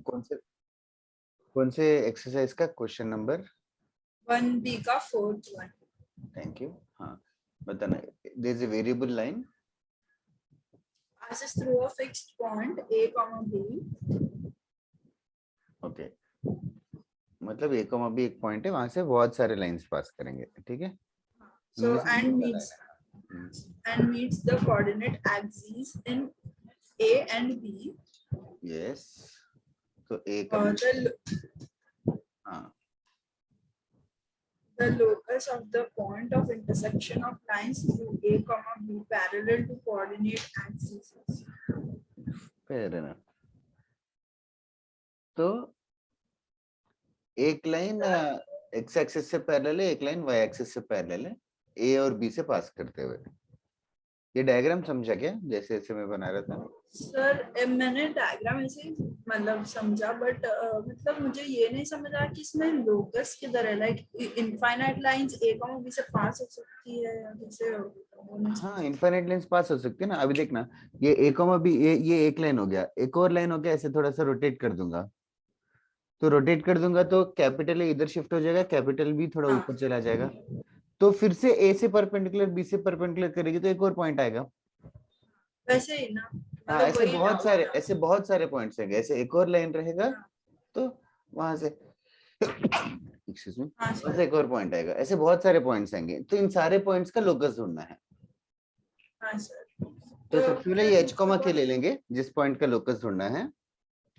कौन से एक्सरसाइज का क्वेश्चन नंबर 1B का 4th one. Thank you. हाँ बताना। There is a variable line Passes through a fixed point A, B. Okay मतलब a, b एक पॉइंट है, वहां से बहुत सारे लाइंस पास करेंगे, ठीक है। So line and meets the coordinate axes in A and B. Yes तो a का हाँ the locus of the point of intersection of lines through A, B parallel to coordinate axes. fair enough। तो एक line x axis से parallel है, एक line y axis से parallel है, a और b से पास करते हुए। ये डायग्राम समझा क्या, जैसे जैसे मैं बना रहा था? सर मैंने डायग्राम ऐसे मतलब समझा, बट मतलब मुझे ये नहीं समझ आया कि इसमें लोकस किधर है। Like infinite lines A, B से पास हो सकती है या कैसे? हाँ इनफाइनाइट लाइंस पास हो सकती है ना। अभी देखना ये a, b ये एक लाइन हो गया, एक और लाइन हो गया, ऐसे थोड़ा सा रोटेट कर दूंगा, तो रोटेट कर दूंगा तो कैपिटल ए इधर शिफ्ट हो जाएगा, कैपिटल बी थोड़ा ऊपर चला जाएगा, तो फिर से ए से परपेंडिकुलर बी से परपेंडिकुलर करेगी तो एक और पॉइंट आएगा। वैसे ही ना? हाँ ऐसे बहुत सारे पॉइंट्स हैं, ऐसे एक और लाइन रहेगा तो वहां से एक्सक्यूज मी वहां से एक और पॉइंट आएगा, ऐसे बहुत सारे पॉइंट्स आएंगे, तो इन सारे पॉइंट्स का लोकस ढूंढना है। तो सबसे पहले ये h, के ले लेंगे जिस पॉइंट का लोकस ढूंढना है,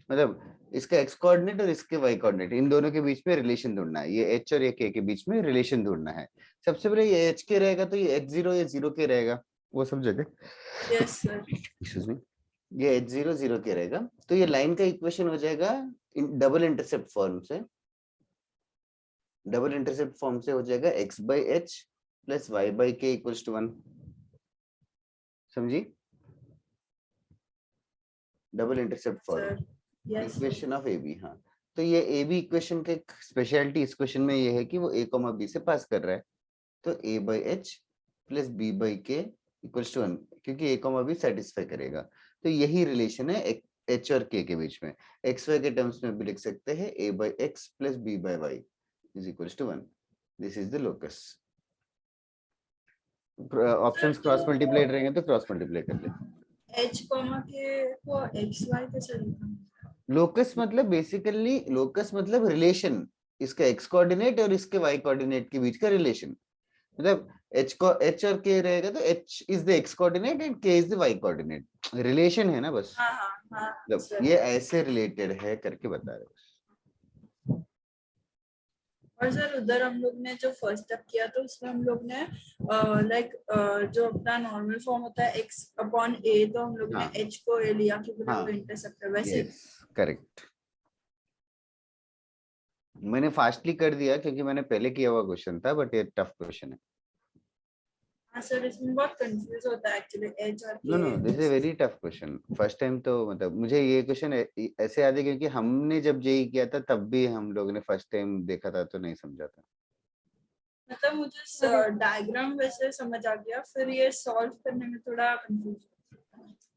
मतलब इसका x कोऑर्डिनेट और इसके y कोऑर्डिनेट, इन दोनों के बीच में रिलेशन ढूंढना है। ये h और ये k के बीच में रिलेशन ढूंढना है। सबसे पहले ये h के रहेगा तो ये h0 ये 0 के रहेगा, वो सब जगह यस सर एक्सक्यूज मी, ये h0 0 के रहेगा, तो ये लाइन का इक्वेशन हो जाएगा डबल इंटरसेप्ट फॉर्म से। डबल इंटरसेप्ट फॉर्म से हो जाएगा x by h plus y by k equals to 1। समझी? Double intercept form equation of AB। हाँ तो ये AB इक्वेशन के स्पेशलिटी इस क्वेश्चन में ये है कि वो a, b से पास कर रहा है, तो a by h plus b by k equals to 1, क्योंकि a, b सेटिस्फाई करेगा। तो यही रिलेशन है h और k के बीच में। xy के टर्म्स में भी लिख सकते हैं a by x plus b by y is equals to 1। This is the locus. Options cross multiply रहेंगे तो क्रॉस मल्टीप्लाई कर ले। h, के को x, y कैसे लिखा? लोकस मतलब बेसिकली लोकस मतलब रिलेशन, इसका x कोऑर्डिनेट और इसके y कोऑर्डिनेट के बीच का रिलेशन। मतलब h और k रहेगा तो h is the x coordinate and k is the y coordinate, relation है ना बस। मतलब ये ऐसे रिलेटेड है करके बता रहे बस। और सर उधर हम लोग ने जो फर्स्ट स्टेप किया तो उसमें हम लोग ने लाइक जो अपना नॉर्मल फॉर्म होता है x अपॉन a, तो हम लोग ने h को a लिया क्योंकि वो इंटरसेप्ट है। वैसे करेक्ट। मैंने फास्टली कर दिया क्योंकि मैंने पहले किया हुआ क्वेश्चन था, बट ये टफ क्वेश्चन है। हाँ सर इसमें बहुत कंफ्यूज होता है एक्चुअली h और k। No this is a very tough question. First time तो मतलब मुझे ये क्वेश्चन ऐसे याद है क्योंकि हमने जब जेई किया था तब भी हम लोगों ने फर्स्ट टाइम देखा था तो नहीं समझा था। मतलब मुझे डायग्राम वैसे समझ आ गया, फिर ये सॉल्व करने में थोड़ा कंफ्यूज।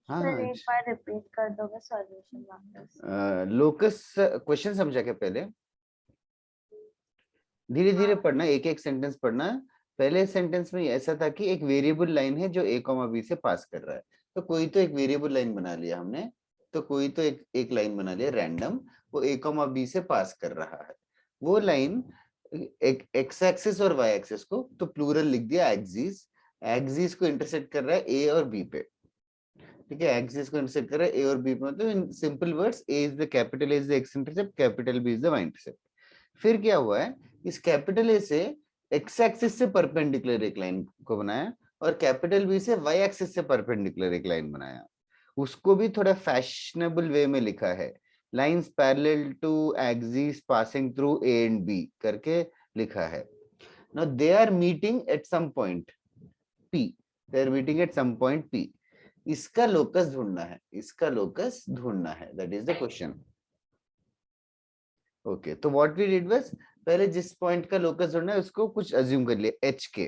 हाँ एक बार रिपीट कर दोगे सॉल्यूशन वापस? लोकस क्वेश्चन समझा क्या? पहले धीरे धीरे पढ़ना, एक एक सेंटेंस पढ़ना। पहले सेंटेंस में ऐसा था कि एक वेरिएबल लाइन है जो a, b से पास कर रहा है, तो कोई तो एक वेरिएबल लाइन बना लिया हमने, तो कोई तो एक लाइन बना लिया रैंडम, वो a, b से पास कर रहा है। वो लाइन एक एक्स एक्सिस और वाई एक्सिस को, तो प्लूरल लिख दिया एक्सिस, एक्सिस को इंटरसेक्ट कर रहा है a और b पे, ठीक है। एक्सिस को इंटरसेक्ट कर रहा है a और b पे, मतलब in simple words a is the capital, is the x intercept, capital b is the y intercept. फिर क्या हुआ है, इस कैपिटल ए से एक्स एक्सिस से परपेंडिकुलर एक लाइन को बनाया और कैपिटल बी से वाई एक्सिस से परपेंडिकुलर एक लाइन बनाया। उसको भी थोड़ा फैशनेबल वे में लिखा है, lines parallel to axis passing through A and B करके लिखा है। Now they are meeting at some point P, they are meeting at some point P. इसका लोकस ढूंढना है, इसका लोकस ढूंढना है, that is the question. Okay तो व्हाट वी डिड वाज, पहले जिस पॉइंट का लोकस ढूंढना है उसको कुछ अज्यूम कर लिया, एच के,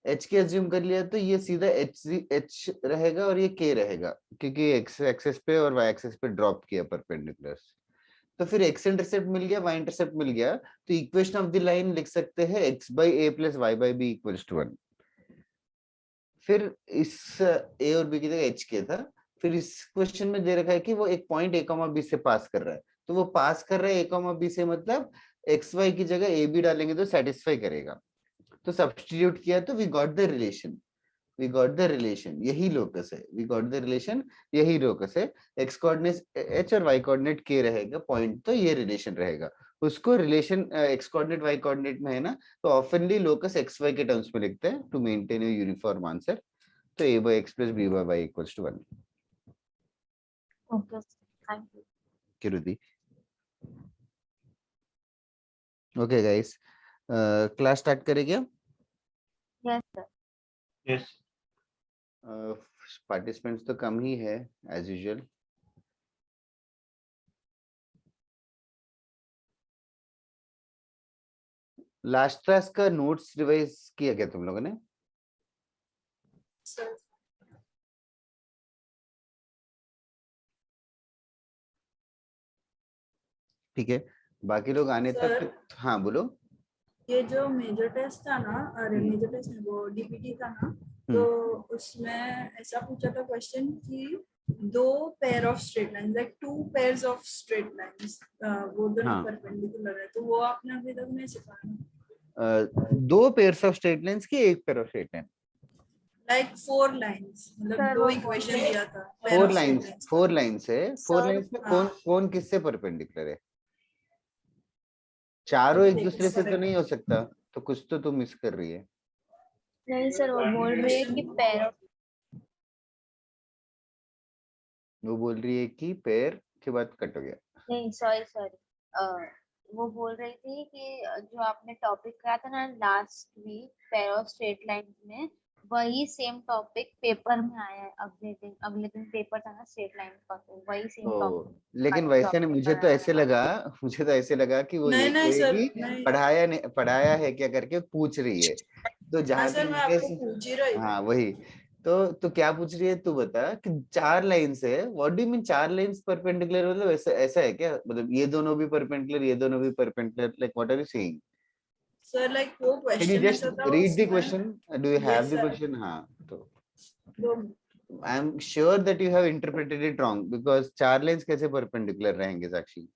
एच के एज्यूम कर लिया तो ये सीधा एच रहेगा और ये के रहेगा, क्योंकि एक्स एक्सेस पे और वाई एक्सेस पे ड्रॉप किया परपेंडिकुलर। तो फिर एक्स इंटरसेप्ट मिल गया, वाई इंटरसेप्ट मिल गया, तो इक्वेशन ऑफ द लाइन लिख सकते हैं x by A plus y by B equals to 1। फिर इस ए और बी की जगह एच के था, फिर इस क्वेश्चन में दे रखा है कि वो एक पॉइंट ए कॉमा बी से पास कर रहा है, तो वो पास कर रहा है ए कॉमा बी से, मतलब एक्स वाई की जगह ए बी डालेंगे तो सेटिस्फाई करेगा। तो सब्स्टिट्यूट किया तो we got the relation, we got the relation, यही लोकस है, वी गॉट द रिलेशन, यही लोकस है। एक्स कोऑर्डिनेट एच और वाई कोऑर्डिनेट के रहेगा पॉइंट, तो ये रिलेशन रहेगा। उसको relation x coordinate y coordinate में है ना, तो ऑफनली लोकस एक्स वाई के टर्म्स में लिखते हैं to maintain a uniform answer. तो a by x plus b by y equals to 1. Okay, thank you. Kiruti. Okay guys, class start करें क्या? Yes, sir. Yes. पार्टिसिपेंट्स तो कम ही है as usual. Last class का notes revise किया क्या तुम लोगों ने? सर ठीक है, बाकी लोग आने सर, तक। हाँ बोलो। ये जो मेजर टेस्ट था ना, अरे मेजर टेस्ट नहीं, वो डीपीटी था ना, तो उसमें ऐसा पूछा था क्वेश्चन कि दो pair of straight lines, like two pairs of straight lines, वो दोनों हाँ। परपेंडिकुलर है, तो वो आपने अभी तक नहीं सिखाया। दो पेयर्स ऑफ स्ट्रेट लाइंस की एक pair of straight line? Like four lines, मतलब Sir, दो वो इक्वेशन बोल- दिया था pair four of straight lines, lines का। फोर लाइंस है, फोर Sir, लाइंस में हाँ। कौन कौन किससे परपेंडिकुलर है? चारों एक देखो, दूसरे से तो correct। नहीं हो सकता, तो कुछ तो तुम मिस कर रही है। नहीं सर, वो बोल रही है कि पैर ऑफ, वो बोल रही है कि पेयर के बाद कट हो गया। नहीं सॉरी सॉरी, वो बोल रही थी कि जो आपने टॉपिक करा था ना last week pair of straight line में, वही सेम टॉपिक पेपर में आया है अगले दिन पेपर था ना स्ट्रेट लाइन का, तो वही सेम ओ, टॉपिक लेकिन वैसे नहीं, मुझे तो ऐसे पढ़ाया। लगा, मुझे तो ऐसे लगा कि वो नहीं ये नहीं सर, कहेगी नहीं। पढ़ाया नहीं, पढ़ाया है क्या करके पूछ रही है। तो हाँ जहां सर, तक मैं आपको मुझे, पूछ ही रही हूँ। हाँ वही। तो क्या पूछ रही है तू बता, कि चार लाइंस है, व्हाट डू यू मीन चार लाइंस परपेंडिकुलर, मतलब ऐसा ऐसा है क्या, मतलब ये दोनों भी परपेंडिकुलर, ये दोनों भी perpendicular, like what are you saying? Sir like वो कैन यू क्वेश्चन जस्ट ऐसा था रीड द उसमें। Question? Do you have yes the sir, question? हाँ, तो तो I am sure that you have interpreted it wrong, because चार lines कैसे perpendicular रहेंगे साक्षी?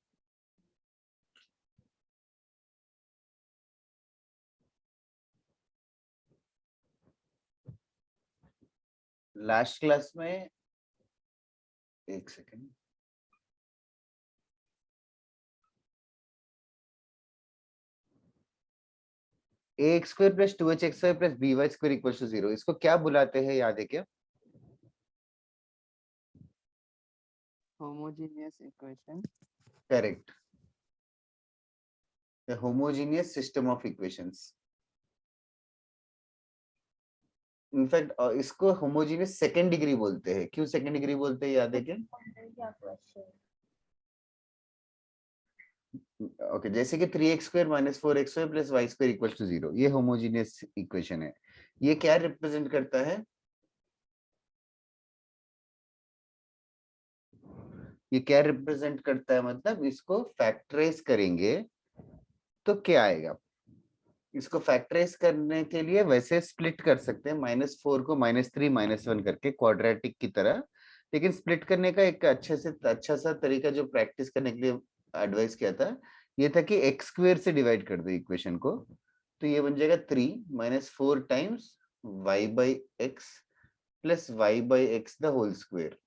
लास्ट क्लास में, एक second, x square plus two h x y plus b y square equal to 0, इसको क्या बुलाते हैं, याद है क्या? homogeneous equation. Correct, the homogeneous system of equations. In fact इसको होमोजेनियस सेकंड डिग्री बोलते हैं। क्यों सेकंड डिग्री बोलते हैं, याद है क्या? क्या क्वेश्चन? ओके, जैसे कि 3x square minus 4x square plus y square equal to 0, ये होमोजेनियस इक्वेशन है। ये क्या रिप्रेजेंट करता है? ये क्या रिप्रेजेंट करता है, मतलब इसको फैक्टराइज करेंगे तो क्या आएगा? इसको फैक्टराइज करने के लिए वैसे स्प्लिट कर सकते हैं, -4 को -3 -1 करके क्वाड्रेटिक की तरह, लेकिन स्प्लिट करने का एक अच्छा सा तरीका जो प्रैक्टिस करने के लिए एडवाइस किया था, ये था कि एक्स स्क्वायर से डिवाइड कर दो इक्वेशन को, तो ये बन जाएगा 3 -4 times y by x plus y by x the whole square.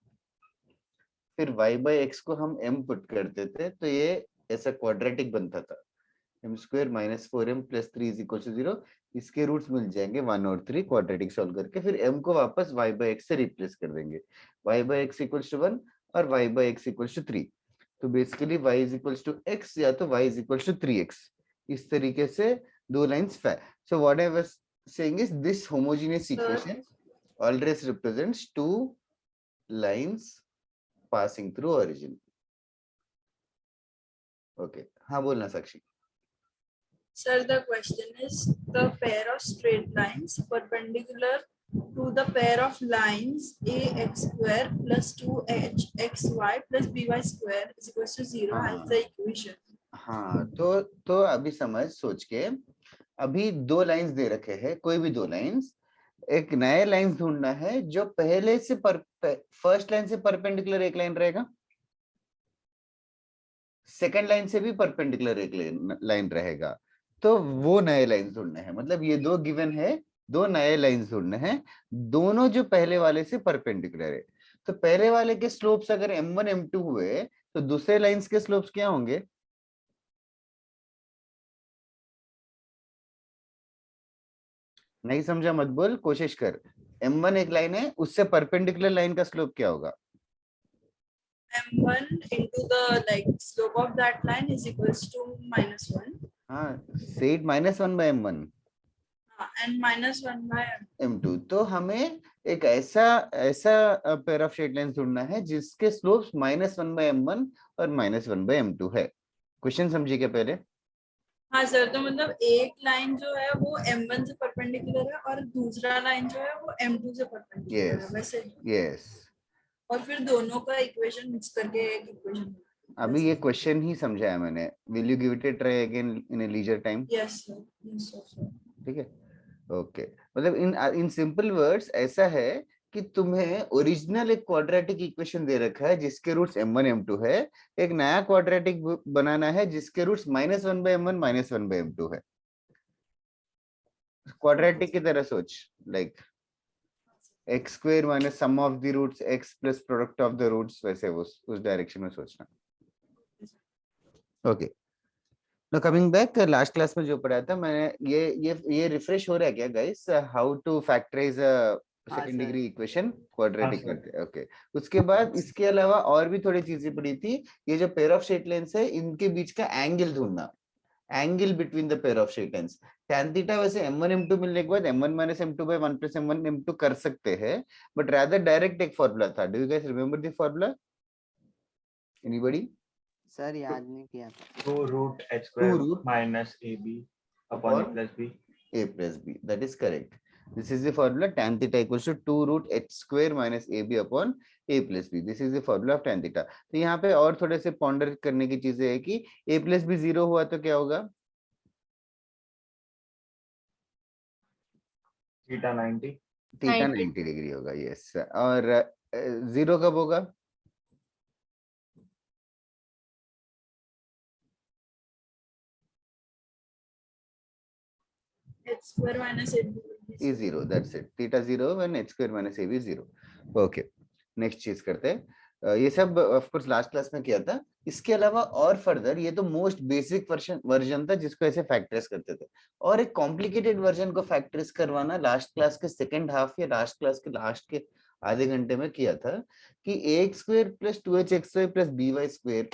फिर y बाई एक्स को हम m पुट करते थे, तो ये ऐसा क्वाड्रेटिक बनता था, m square -4m plus 3 is equal to 0। इसके रूट्स मिल जाएंगे 1 और 3 क्वाड्रेटिक सॉल्व करके, फिर m को वापस y बाई एक्स से रिप्लेस कर देंगे, y by x equals to 1 और y by x equals to 3। तो basically y is equals to x या तो y is equals to 3x। इस तरीके से दो lines so what I was saying is this homogeneous equation always represents two lines passing through origin. Okay, हाँ बोलना साक्षी। Sir, the question is the pair of straight lines perpendicular to the pair of lines ax square plus 2hxy plus by square is equals to 0 as the equation. हाँ, तो अभी समझ सोच के, अभी दो लाइंस दे रखे हैं, कोई भी दो लाइंस, एक नया लाइंस ढूंढना है जो पहले से फर्स्ट लाइन से परपेंडिकुलर एक लाइन रहेगा, सेकंड लाइन से भी परपेंडिकुलर एक लाइन रहेगा, तो वो नए लाइन ढूंढने हैं। मतलब ये दो गिवन है, दो नए लाइंस ढूंढने हैं, दोनों जो पहले वाले से परपेंडिकुलर है। तो पहले वाले के स्लोप्स अगर m1 m2 हुए तो दूसरे लाइंस के स्लोप्स क्या होंगे? नहीं समझा मत बोल, कोशिश कर। m1 एक लाइन है, उससे परपेंडिकुलर लाइन का स्लोप क्या होगा? m1 into the like slope of that line is equals to -1. हाँ, say it -1 by m1 and -1 by m2। तो हमें एक ऐसा पेयर ऑफ स्ट्रेट लाइंस ढूंढना है जिसके स्लोप्स -1 by m1 और -1 by m2 है। क्वेश्चन समझिए क्या पहले? हाँ सर, तो मतलब एक लाइन जो है वो m1 से परपेंडिकुलर है और दूसरा लाइन जो है वो m2 से परपेंडिकुलर है वैसे। यस। और फिर दोनों का इक्वेशन मिक्स करके एक इक्वेशन। अभी ये क्वेश्चन ही समझाया मैंने। Will you give it a try again in a leisure time? Yes sir, yes sir. ठीक है, ओके। मतलब इन सिंपल वर्ड्स ऐसा है कि तुम्हें ओरिजिनल एक क्वाड्रेटिक इक्वेशन दे रखा है जिसके रूट्स m1 m2 है, एक नया क्वाड्रेटिक बनाना है जिसके roots -1 by m1 -1 by m2 है। क्वाड्रेटिक की तरह सोच, like x square minus sum of the roots x plus product of the roots, वैसे उस डायरेक्शन में सोचना। Okay, no coming back, last class में जो पढ़ाया था मैंने, ये रिफ्रेश हो रहा है क्या guys? How to factorize a second degree equation quadratic करते हैं। ओके, उसके बाद इसके अलावा और भी थोड़ी चीजें पढ़ी थी। ये जो पेयर ऑफ स्ट्रेट लाइंस है इनके बीच का एंगल ढूंढना, angle between the pair of straight lines. tan theta वैसे m1 m2 मिलने के बाद m1 minus m2 by 1 plus m1 m2 कर सकते हैं, बट rather डायरेक्ट एक फॉर्मूला था। Do you guys remember the formula? Anybody? Sir याद नहीं किया। 2 root h Two square root minus ab upon a upon plus b. a plus b, that is correct. This is the formula tan theta equals to 2 root h square minus ab upon a plus b. This is the formula of tan theta. तो यहाँ पे और थोड़े से ponder करने की चीजें है कि a plus b 0 हुआ तो क्या होगा? Theta 90. थीटा 90 90 डिग्री होगा, यस। और 0 कब होगा? h square minus ab is 0, that's it. theta 0 when h square minus ab is 0. Okay, next चीज करते हैं। ये सब ऑफ कोर्स लास्ट क्लास में किया था। इसके अलावा और फर्दर, ये तो मोस्ट बेसिक वर्जन था जिसको ऐसे फैक्टराइज करते थे, और एक कॉम्प्लिकेटेड वर्जन को फैक्टराइज करवाना लास्ट क्लास के सेकंड हाफ या लास्ट क्लास के लास्ट के आधे घंटे में किया था कि ax square plus 2hxy plus by square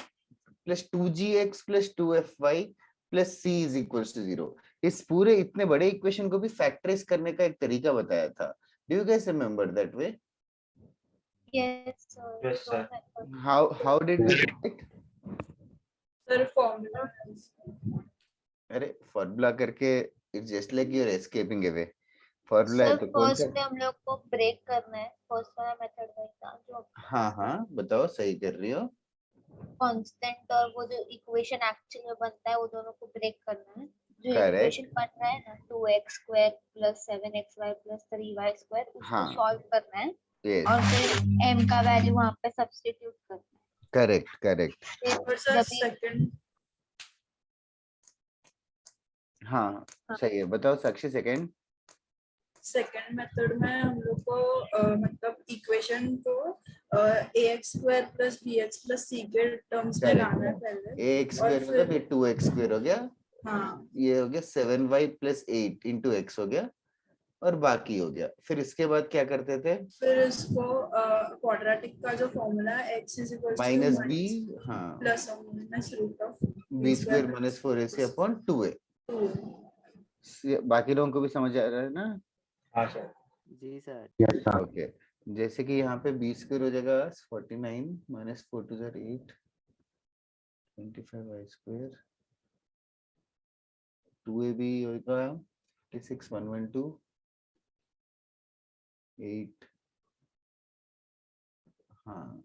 plus 2gx plus 2fy plus c is equals to 0। इस पूरे इतने बड़े इक्वेशन को भी फैक्टराइज करने का एक तरीका बताया था। Do you guys remember that way? yes sir. Yes, sir. How did we do it? Sir formula. अरे फॉर्मूला करके it's just like you are escaping away. Formula है सर तो कौन फर्स्ट सा? हम लोग को ब्रेक करना है, फर्स्ट वाला मेथड वही था जो हाँ बताओ, सही कर रही हो। कांस्टेंट और वो जो इक्वेशन एक्चुअली में बनता है वो दोनों को ब्रेक करना है। जो Correct. इक्वेशन बन रहा है ना 2x square plus 7xy plus 3y square, उसको हाँ। सॉल्व करना है यस, और फिर m का वैल्यू वहां पे सब्स्टिट्यूट करना है। करेक्ट। फिर और सर जब ये सेकंड हाँ सही है, बताओ साक्षी। मेथड में हम लोग को मतलब इक्वेशन को ax square plus bx plus c के टर्म्स में Correct. लाना है पहले। ax स्क्वायर और मतलब फिर ये 2x स्क्वायर हो गया, हाँ ये हो गया 7y प्लस 8 इंटू x हो गया, और बाकी हो गया। फिर इसके बाद क्या करते थे? फिर इसको क्वाड्रेटिक का जो फॉर्मूला है x is equal minus two B, हाँ, प्लस और minus root of B square minus 4ac upon 2a। 2। बाकी लोगों को भी समझ आ रहा है ना? हाँ सर। जी सर। Yes, sir. ओके, जैसे कि यहाँ पे बी स्क्वायर हो जाएगा 49 minus 4 to the 8 25y square, 2ab होगा 56,112 8, हाँ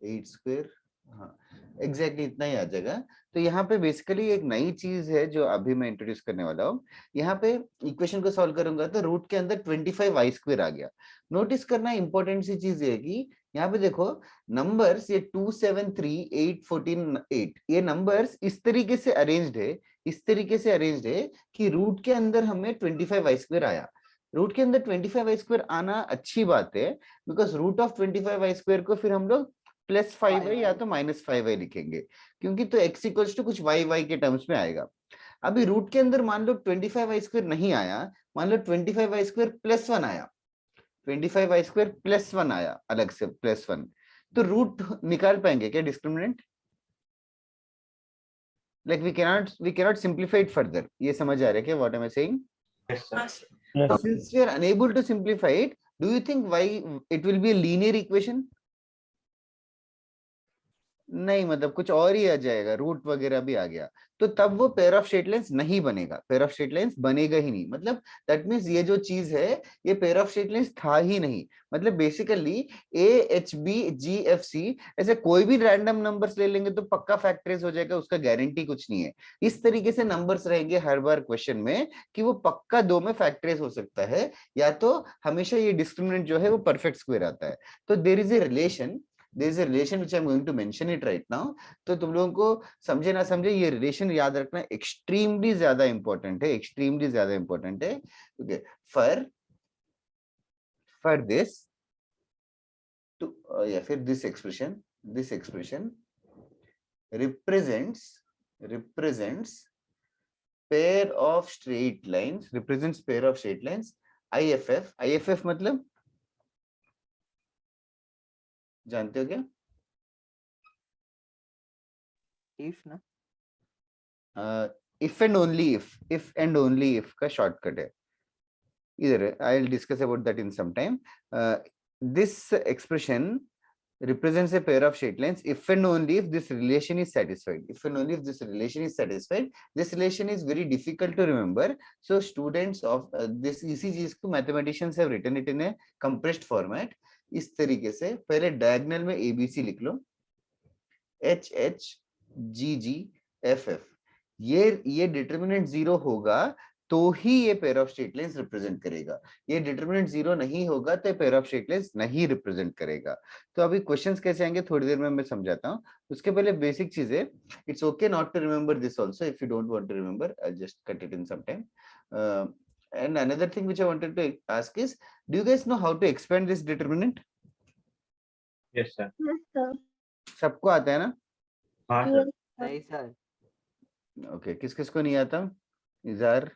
8 स्क्वायर, हाँ एग्जैक्टली इतना ही आ जाएगा। तो यहाँ पे बेसिकली एक नई चीज है जो अभी मैं इंट्रोड्यूस करने वाला हूँ। यहाँ पे इक्वेशन को सॉल्व करूंगा तो रूट के अंदर 25 स्क्वायर आ गया। नोटिस करना इंपॉर्टेंट सी चीज है कि यहाँ पे देखो नंबर्स ये 2 7 3 8 14 8 ये नंबर्स इस तरीके से अरेंज्ड है, इस तरीके से अरेंज्ड है कि रूट के अंदर हमें 25 स्क्वायर आया। रूट के अंदर 25 स्क्वायर आना अच्छी बात है, बिकॉज रूट ऑफ 25 स्क्वायर को फिर हम लोग +5 या तो -5 लिखेंगे, क्योंकि तो x इक्वल्स टू कुछ y के टर्म्स में आएगा। अभी रूट के अंदर मान लो 25 स्क्वायर नहीं आया, मान लो 25 स्क्वायर +1 आया, 25 स्क्वायर +1 आया अलग से +1, तो रूट निकाल पाएंगे क्या discriminant? Like we cannot simplify it further. ये समझ आ रहा है क्या what am I saying? Yes, sir. हाँ sir. Yes. Since we are unable to simplify it, do you think why it will be a linear equation? नहीं, मतलब कुछ और ही आ जाएगा, रूट वगैरह भी आ गया, तो तब वो पेयर ऑफ स्ट्रेट लाइंस नहीं बनेगा, पेयर ऑफ स्ट्रेट लाइंस बनेगा ही नहीं। मतलब दैट मींस ये जो चीज है ये पेयर ऑफ स्ट्रेट लाइंस था ही नहीं। मतलब basically A H B G F C ऐसे कोई भी रैंडम नंबर्स ले लेंगे तो पक्का फैक्टराइज हो जाएगा, उसका गारंटी कुछ नहीं है। इस तरीके से नंबर्स रहेंगे हर बार क्वेश्चन में कि वो पक्का 2 में फैक्टराइज हो सकता है, या तो हमेशा ये डिस्क्रिमिनेंट जो है वो परफेक्ट स्क्वायर आता है। तो there is a relation, there is a relation which I'm going to mention it right now। तो तुम लोगों को समझे ना समझे ये रिलेशन याद रखना एक्सट्रीमली ज्यादा इंपॉर्टेंट है, एक्सट्रीमली ज्यादा इंपॉर्टेंट है। ओके, फॉर दिस टू या फिर this expression represents pair of straight lines, represents pair of straight lines IFF मतलब जानते हो क्या? इफ ना, if and only if and only if का शॉर्टकट है इधर। I will discuss about that in some time. This expression represents a pair of straight lines if and only if this relation is satisfied. If and only if this relation is satisfied. This relation is very difficult to remember, so students of this इसी चीज को mathematicians have written it in a compressed format। इस तरीके से पहले diagonal में ABC लिख लो, HHGGFF, ये डिटर्मिनेंट 0 होगा तो ही ये pair of straight lines represent करेगा। ये डिटर्मिनेंट 0 नहीं होगा तो पेयर ऑफ स्ट्रेट लाइंस नहीं रिप्रेजेंट करेगा। तो अभी क्वेश्चंस कैसे आएंगे थोड़ी देर में मैं समझाता हूँ। उसके पहले बेसिक चीजें, it's okay not to remember this also, if you don't want to remember I just cut it in some time. and another thing which I wanted to ask is, do you guys know how to expand this determinant? Yes, sir. सबको आता है ना? हाँ sir. नहीं sir, okay, किस किस को नहीं आता? इजार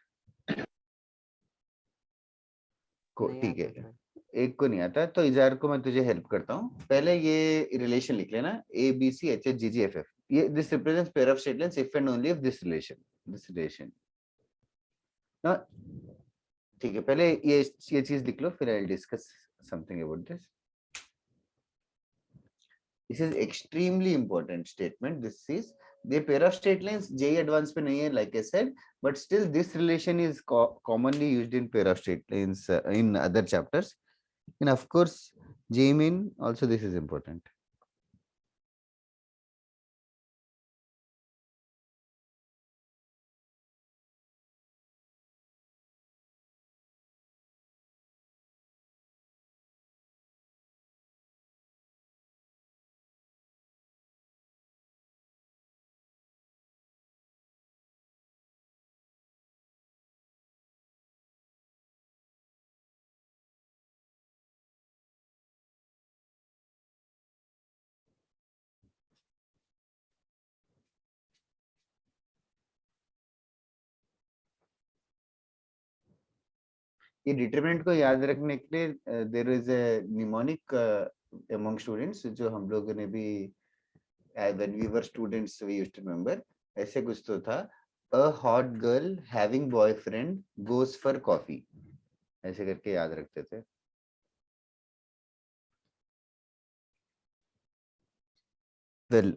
को, नहीं ठीक आता है, सर। एक को नहीं आता तो इजार को मैं तुझे हेल्प करता हूँ। पहले ये रिलेशन लिख लेना ABCHHGGFF, ये this represents pair of straight lines if and only if this relation ना, ठीक है। पहले ये चीज लिख लो, फिर आई will discuss something about this. This is extremely important statement. This is the pair of straight lines JEE advanced पे नहीं है like I said, but still this relation is commonly used in pair of straight lines in other chapters, and of course JEE Main also this is important। ये determinant को याद रखने के लिए there is a mnemonic among students, जो हम लोगों ने भी when we were students we used to remember। ऐसे कुछ तो था, a hot girl having boyfriend goes for coffee, ऐसे करके याद रखते थे। वेल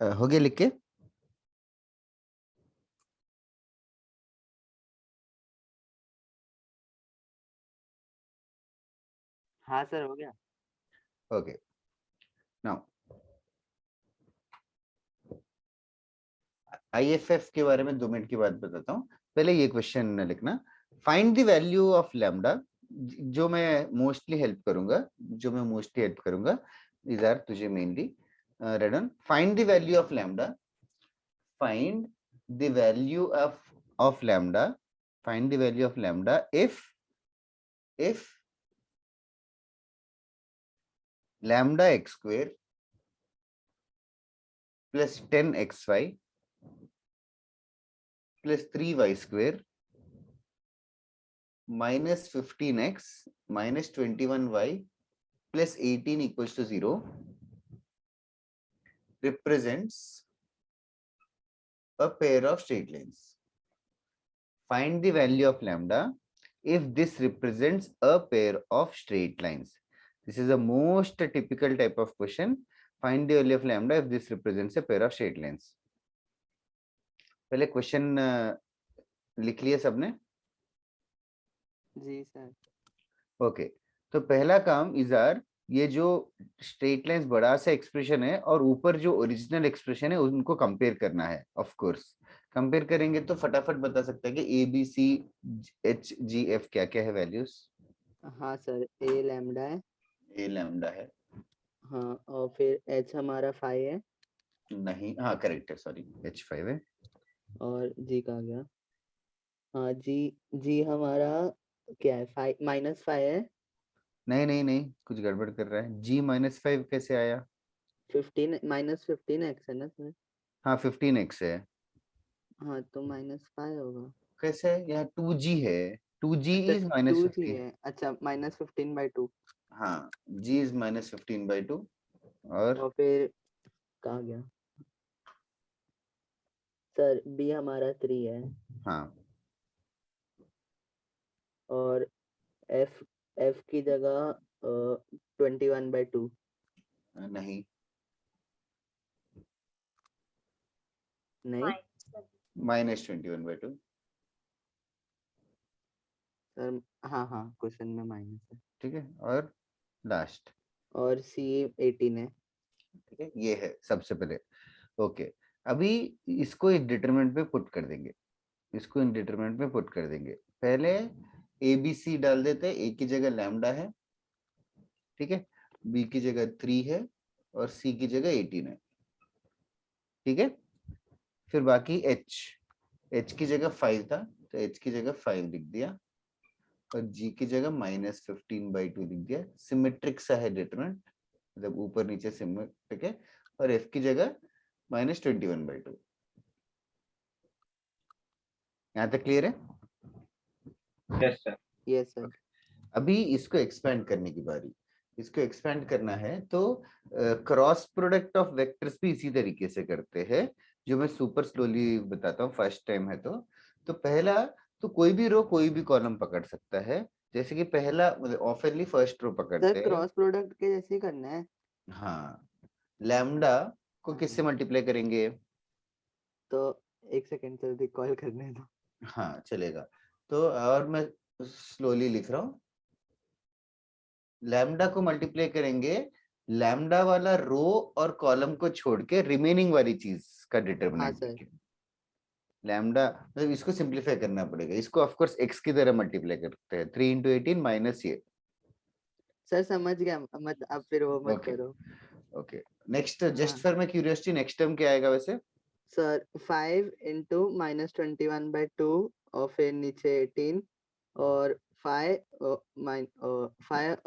हो गया लिख के? हाँ सर हो गया। ओके, नाउ IFF के बारे में 2 मिनट की बात बताता हूँ। पहले ये क्वेश्चन लिखना, find the value of lambda. जो मैं मोस्टली हेल्प करूंगा these are तुझे mainly read on, find the value of lambda, find the value of lambda, find the value of lambda if lambda x square plus 10xy plus 3y square minus 15x minus 21y plus 18 equals to 0 represents a pair of straight lines. Find the value of lambda if this represents a pair of straight lines. This is the most typical type of question. Find the value of lambda if this represents a pair of straight lines. पहले question लिख लिया सबने? जी sir. Okay, तो पहला काम इजार, ये जो straight lines बड़ा सा एक्सप्रेशन है और ऊपर जो ओरिजिनल एक्सप्रेशन है उनको कंपेयर करना है। ऑफ कोर्स कंपेयर करेंगे तो फटाफट बता सकते हैं कि ABCHGF क्या क्या है वैल्यूज। हाँ सर, ए लैम्डा है। ए लैम्डा है, हाँ, और फिर एच हमारा 5 है। नहीं, हाँ करेक्ट है, सॉरी H5 है। और जी कहाँ गया? हाँ जी हमारा क्या है, 5 -5 है। नहीं नहीं नहीं, कुछ गड़बड़ कर रहा है। G -5 कैसे आया? 15 एक्स है ना सर? हाँ 15x है। हाँ तो -5 होगा। कैसे? यहाँ 2G है, 2G अच्छा इज 2g -15। है, अच्छा -15/2। हाँ, G इज -15/2 और और फिर कहाँ गया सर? बी हमारा 3 है। हाँ और एफ एफ की जगह 21/2। नहीं, नहीं -21/2। सर, हाँ क्वेश्चन में माइनस है। ठीक है, और लास्ट, और सी 18 है। ठीक है, ये है सबसे पहले। ओके, अभी इसको एक डिटरमिनेंट पे पुट कर देंगे, इसको इन डिटरमिनेंट में पुट कर देंगे। पहले ABC डाल देते हैं, A की जगह लैम्डा है, ठीक है, B की जगह 3 है और C की जगह 18 है, ठीक है। फिर बाकी H की जगह 5 था तो H की जगह 5 लिख दिया और G की जगह -15/2 लिख दिया। सिमेट्रिक सा है डिटरमिनेंट, मतलब ऊपर नीचे सिमेट्रिक है। और F की जगह -21/2। यहाँ तक क्लियर है? Yes, sir. Yes sir. अभी इसको एक्सपेंड करने की बारी। इसको एक्सपेंड करना है तो क्रॉस प्रोडक्ट ऑफ वेक्टर्स भी इसी तरीके से करते हैं, जो मैं सुपर स्लोली बताता हूँ, फर्स्ट टाइम है तो पहला तो कोई भी रो कोई भी कॉलम पकड़ सकता है। जैसे कि पहला ऑफनली फर्स्ट रो सर पकड़ते हैं। क्रॉस प्रोडक्ट के जैसे ही करना है। हाँ, लैम्डा को किससे मल्टीप्लाई करेंगे? तो एक सेकंड सर, रिकॉल करने दो। हाँ चलेगा, तो और मैं स्लोली लिख रहा हूँ। लैम्डा को मल्टीप्लाई करेंगे लैम्डा वाला रो और कॉलम को छोड़ के रिमेनिंग वाली चीज का हाँ डिटरमिनेंट सर। लेके। लैम्डा मतलब इसको सिंपलीफाई करना पड़ेगा, इसको ऑफ कोर्स x की तरह मल्टीप्लाई करते हैं, 3 × 18 माइनस ये। सर समझ गया, मत अब फिर वो मत ओके करो। ओके, नेक्स्ट जस्ट हाँ for my curiosity, next term क्या आएगा वैसे? सर, 5 × -21/2 और फिर नीचे 18 और 5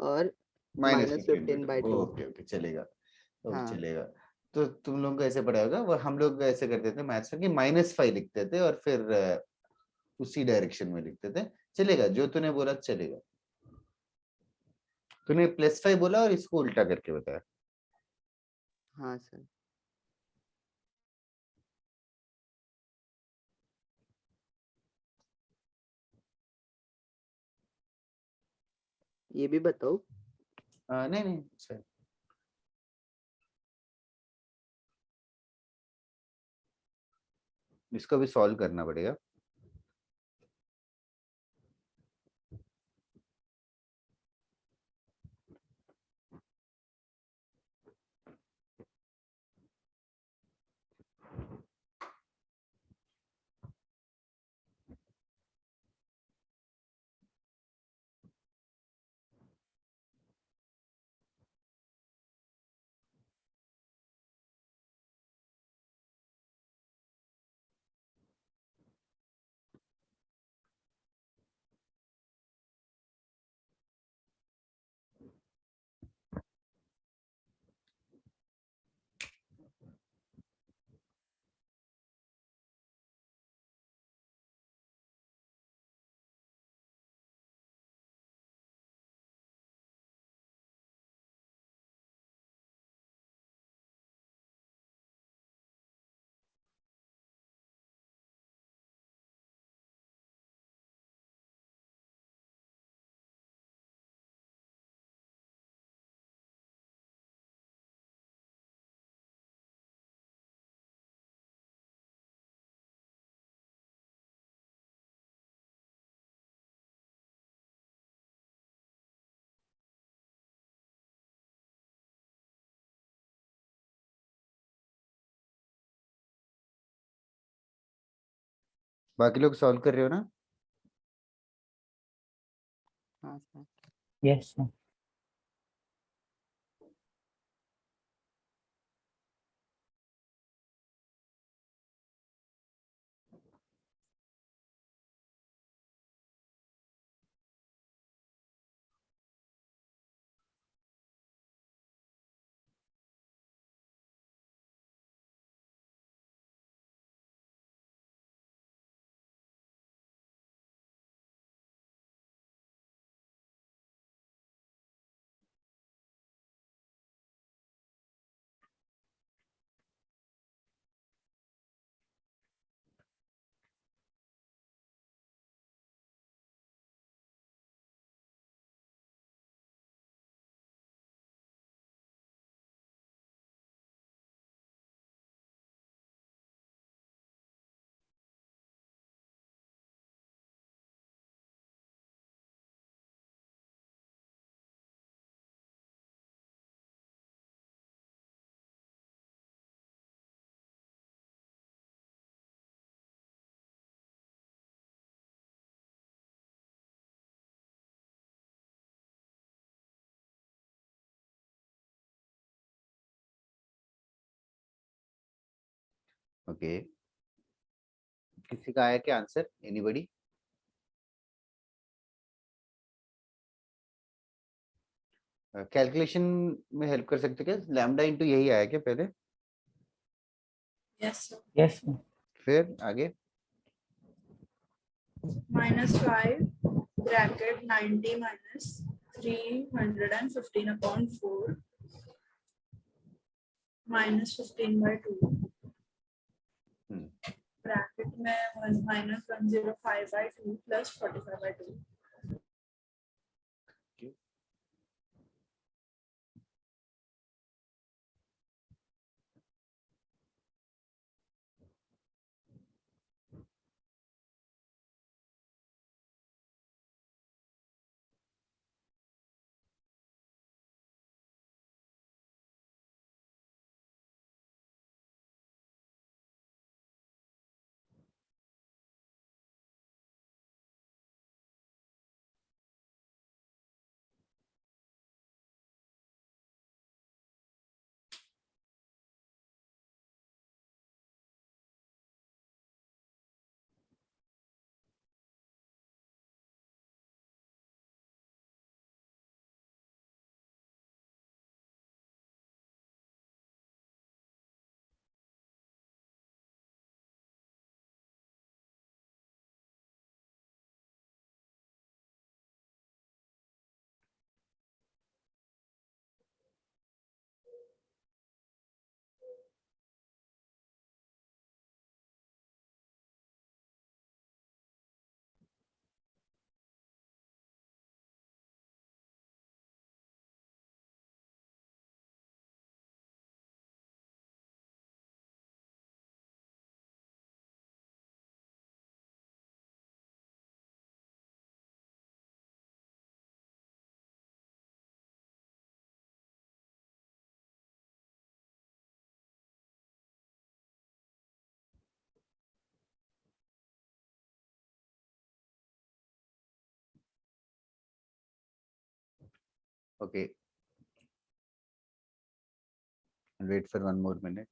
और -15/2। ओके ओके, चलेगा, ओके हाँ चलेगा। तो तुम लोग को ऐसे पढ़ा होगा, वो हम लोग ऐसे करते थे मैथ्स में कि -5 लिखते थे और फिर उसी डायरेक्शन में लिखते थे। चलेगा, जो तूने बोला चलेगा। तूने +5 बोला और इसको उल्टा करके बताया। हाँ सर। ये भी बताओ। नहीं नहीं सर, इसको भी सॉल्व करना पड़ेगा। बाकी लोग सॉल्व कर रहे हो ना? हाँ सर। Yes, sir. ओके, किसी का आया क्या आंसर? एनीबॉडी? कैलकुलेशन में हेल्प कर सकते हो क्या? लैम्डा इंटू यही आया क्या पहले? Yes sir. Yes, sir. फिर आगे? -5 ब्रैकेट 90 माइनस 315/4 -15/2 ब्रैकेट में -105/2 plus 45/2। Okay, and wait for one more minute.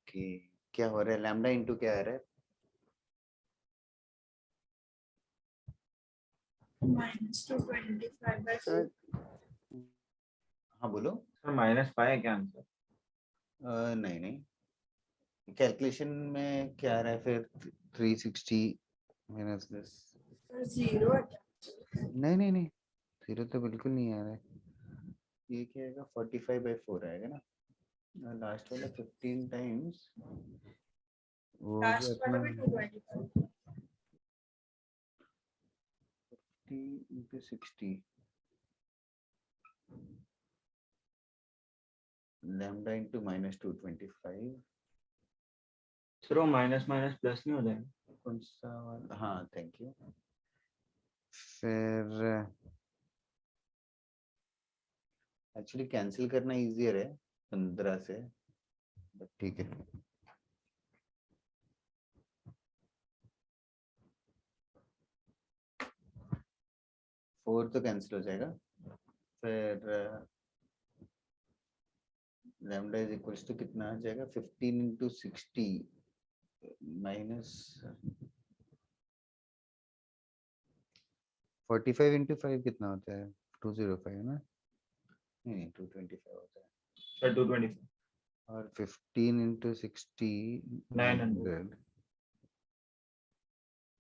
Okay, क्या हो रहा है? लैम्डा इंटू क्या आ रहा है? -225/4 सर हाँ बोलो। Sir, -5 है क्या आंसर? नहीं नहीं, कैलकुलेशन में क्या आ रहा है फिर? 360 माइनस दिस। जीरो है क्या? नहीं नहीं नहीं, जीरो तो बिल्कुल नहीं आ रहा है। ये क्या आएगा, 45/4 आएगा ना, लास्ट वाला 15 टाइम्स वो हो गया लास्ट वाला अपना भी 225। 50 × 60 लैम्डा इंटू -225। सर वो माइनस माइनस प्लस नहीं हो जाएगा? कौन सा वाला, हाँ थैंक यू। फिर एक्चुअली कैंसिल करना इजियर है 15 से, बट ठीक है। फोर तो कैंसिल हो जाएगा। फिर लैम्डा इज इक्वल्स टू कितना आ जाएगा, 15 × 60 माइनस 45 × 5 कितना होता है, 205 ना, नहीं 225 होता है। सर 225 और 15 × 60 900 900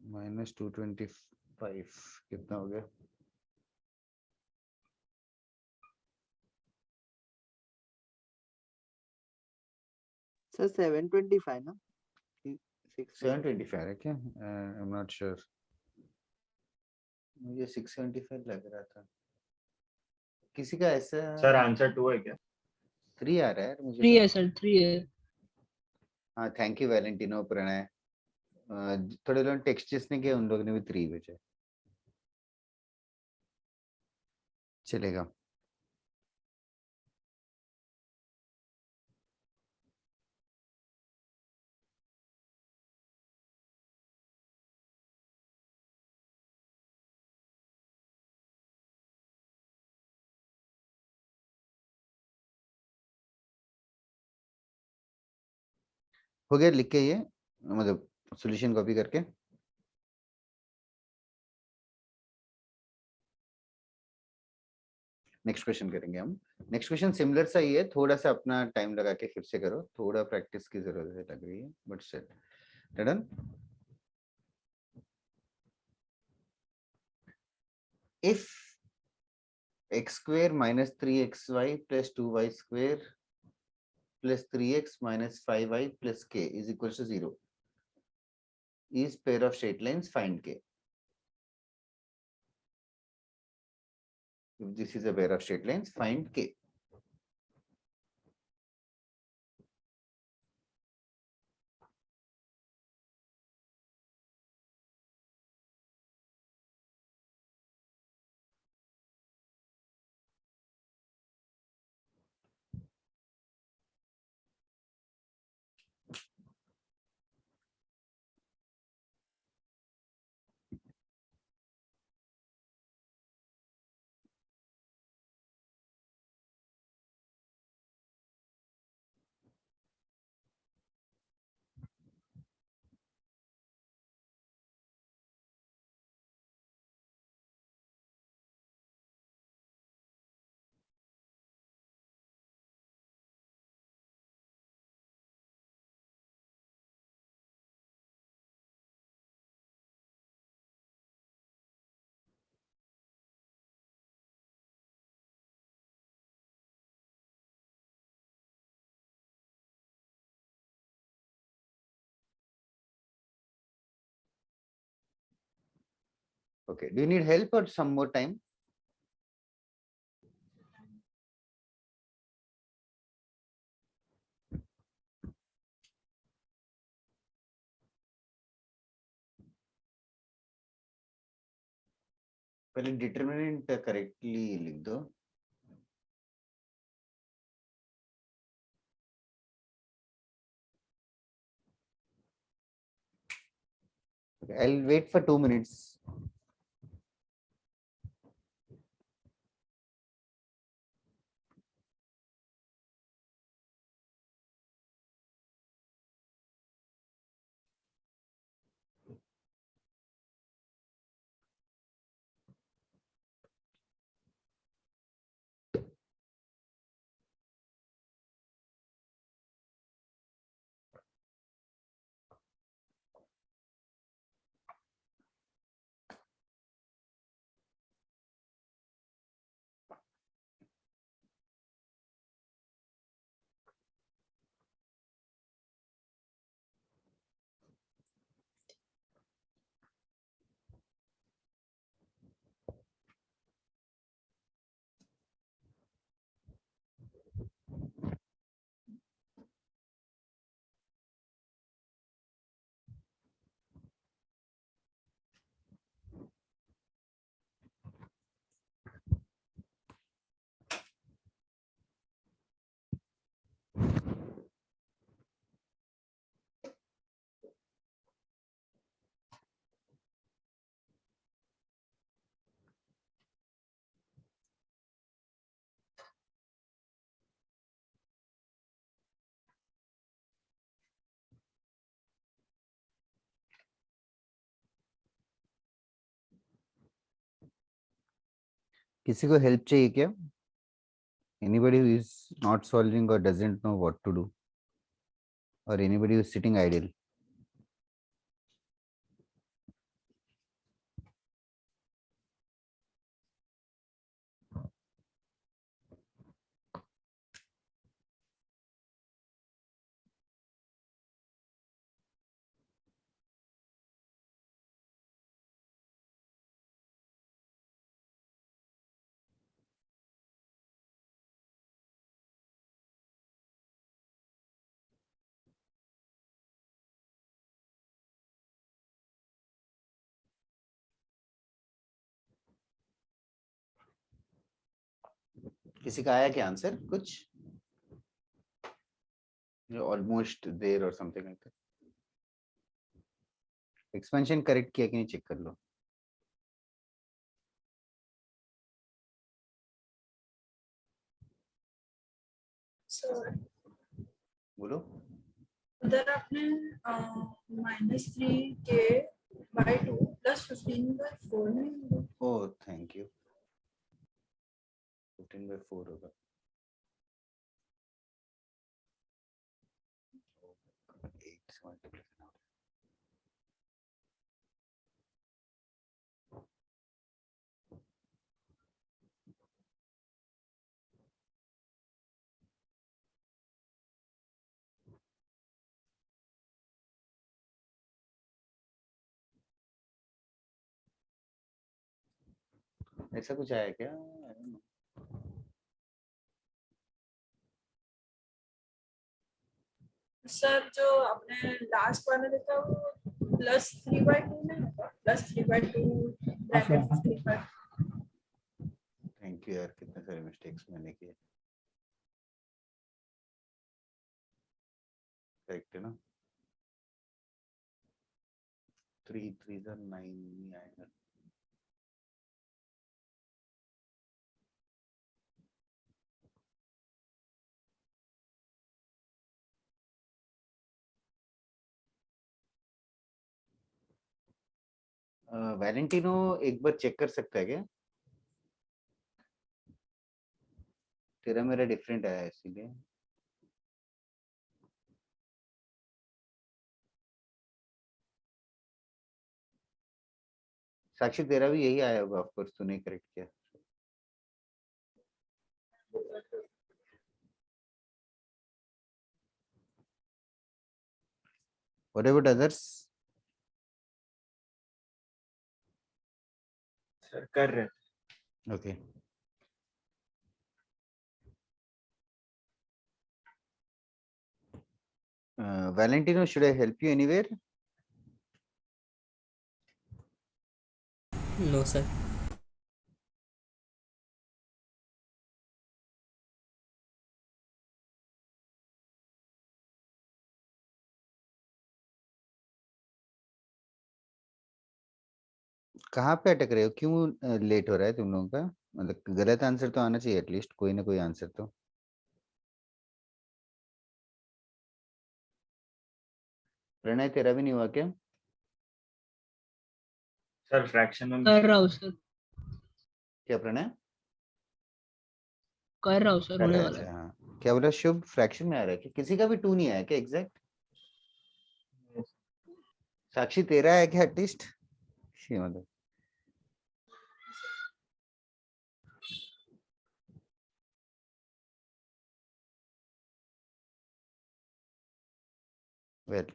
माइनस 225 कितना हो गया, सर 725 ना? 725 है क्या, आई एम नॉट श्योर, मुझे 675 लग रहा था। किसी का ऐसा सर आंसर 2 है क्या? 3 आ रहा है मुझे 3 तो। है सर, 3 है। हाँ थैंक यू वैलेंटिनो प्रणय, थोड़े लोग टेक्स्ट जिसने किया उन लोगों ने भी 3 भेजा, चलेगा। हो गया, लिख के ये मतलब सॉल्यूशन कॉपी करके। नेक्स्ट क्वेश्चन करेंगे हम। नेक्स्ट क्वेश्चन सिमिलर सा ही है, थोड़ा सा अपना टाइम लगा के फिर से करो, थोड़ा प्रैक्टिस की जरूरत लग रही है, but set done. If x² - 3xy + 2y² + 3x - 5y + k is equals to 0 is pair of straight lines, find k. If this is a pair of straight lines, find k. Okay, do you need help or some more time? पहले determinant correctly लिख दो। Okay, I'll wait for 2 minutes. किसी को help चाहिए क्या? Anybody who is not solving or doesn't know what to do, or anybody who is sitting idle? किसी का आया क्या आंसर कुछ? ऑलमोस्ट देयर और something like that. Expansion correct किया कि नहीं चेक कर लो. सर बोलो. उधर आपने -3k/2 +15/4 में ओह थैंक यू. 15/4 होगा. Eight से multiplication हो रहा है. ऐसा कुछ आया क्या? I don't know. सर जो आपने लास्ट वाला देखा वो +3/2 में होगा, +3/2 ब्रैकेट 3/2. थैंक यू यार, कितने सारे मिस्टेक्स मैंने किए. करेक्ट है ना? 3 3 9 नहीं आएगा. वैलेंटिनो एक बार चेक कर सकता है क्या? तेरा मेरा डिफरेंट आया है इसीलिए. साक्षी तेरा भी यही आया होगा, ऑफ कोर्स तूने करेक्ट किया. What about others? सर कर रहे. Okay. Valentino, should I help you anywhere? No, sir. कहाँ पे अटक रहे हो? क्यों लेट हो रहा है तुम लोगों का? मतलब गलत आंसर तो आना चाहिए एटलीस्ट, कोई ना कोई आंसर तो. प्रणय तेरा भी नहीं हुआ क्या? सर फ्रैक्शन में कर रहा हूँ सर, क्या प्रणय? कर रहा हूँ सर, कर होने रहा है. वाला अच्छा है। हाँ. क्या बोला? शुभ फ्रैक्शन में आ रहा है क्या? किसी का भी 2 नहीं आया क्या एग्जैक्ट? साक्षी तेरा है क्या एटलीस्ट? मतलब well.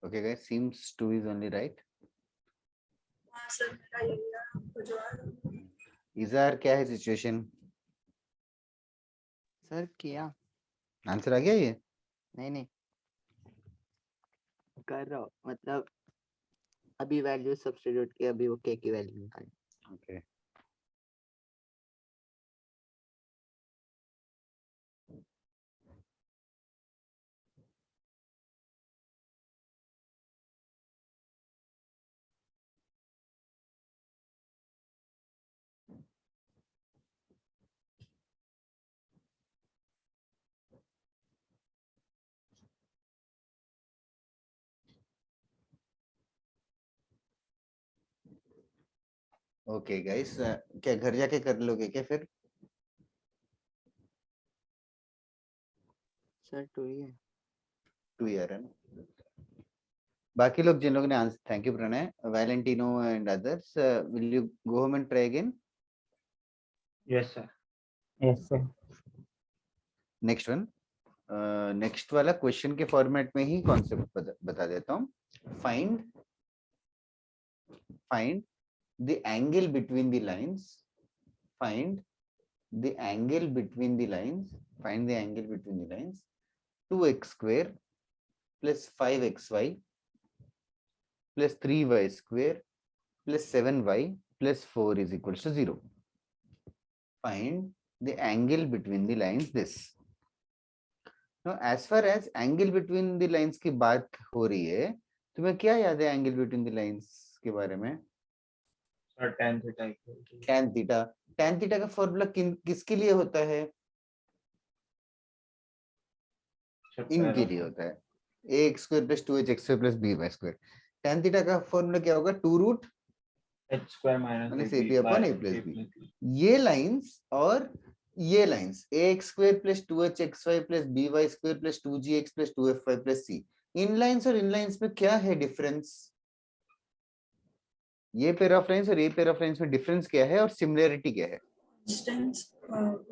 Okay guys, seems 2 is only right. हाँ सर मेरा यही है, आपको जो है इजार क्या है सिचुएशन? सर किया आंसर आ गया ये? नहीं कर रहा हूँ, मतलब अभी वैल्यू सब्स्टिट्यूट किया, अभी वो के की वैल्यू निकाली। ओके ओके गाइस, क्या घर जाके कर लोगे क्या फिर? सर 2 ही है। 2 ईयर है ना? बाकी लोग जिन लोगों ने answer, thank you Pranay, Valentino and others, will you go home and try again? Yes, sir. Yes, sir. Next one, next वाला क्वेश्चन के फॉर्मेट में ही कॉन्सेप्ट बता देता हूँ. Find the angle between the lines, find the angle between the lines, find the angle between the lines, 2x square plus 5xy plus 3y square plus 7y plus 4 is equals to 0. Find the angle between the lines this. Now as far as angle between the lines की बात हो रही है, तुम्हें क्या याद है angle between the lines के बारे में? Sir, tan theta equal to tan theta. tan theta का फॉर्मूला किसके लिए होता है? sir, इनके parallel. लिए होता है, ax square plus 2hx square plus by square. tan theta का फॉर्मूला क्या होगा? 2 root H square minus minus AB AP upon by a plus A B. plus B. ये लाइंस और ये lines ax square plus 2hxy plus by square plus 2gx plus 2fy plus c, in lines और इन lines में क्या है difference? ये pair of lines और ये पेयर ऑफ लाइंस में डिफरेंस क्या है और सिमिलरिटी क्या है? Constants,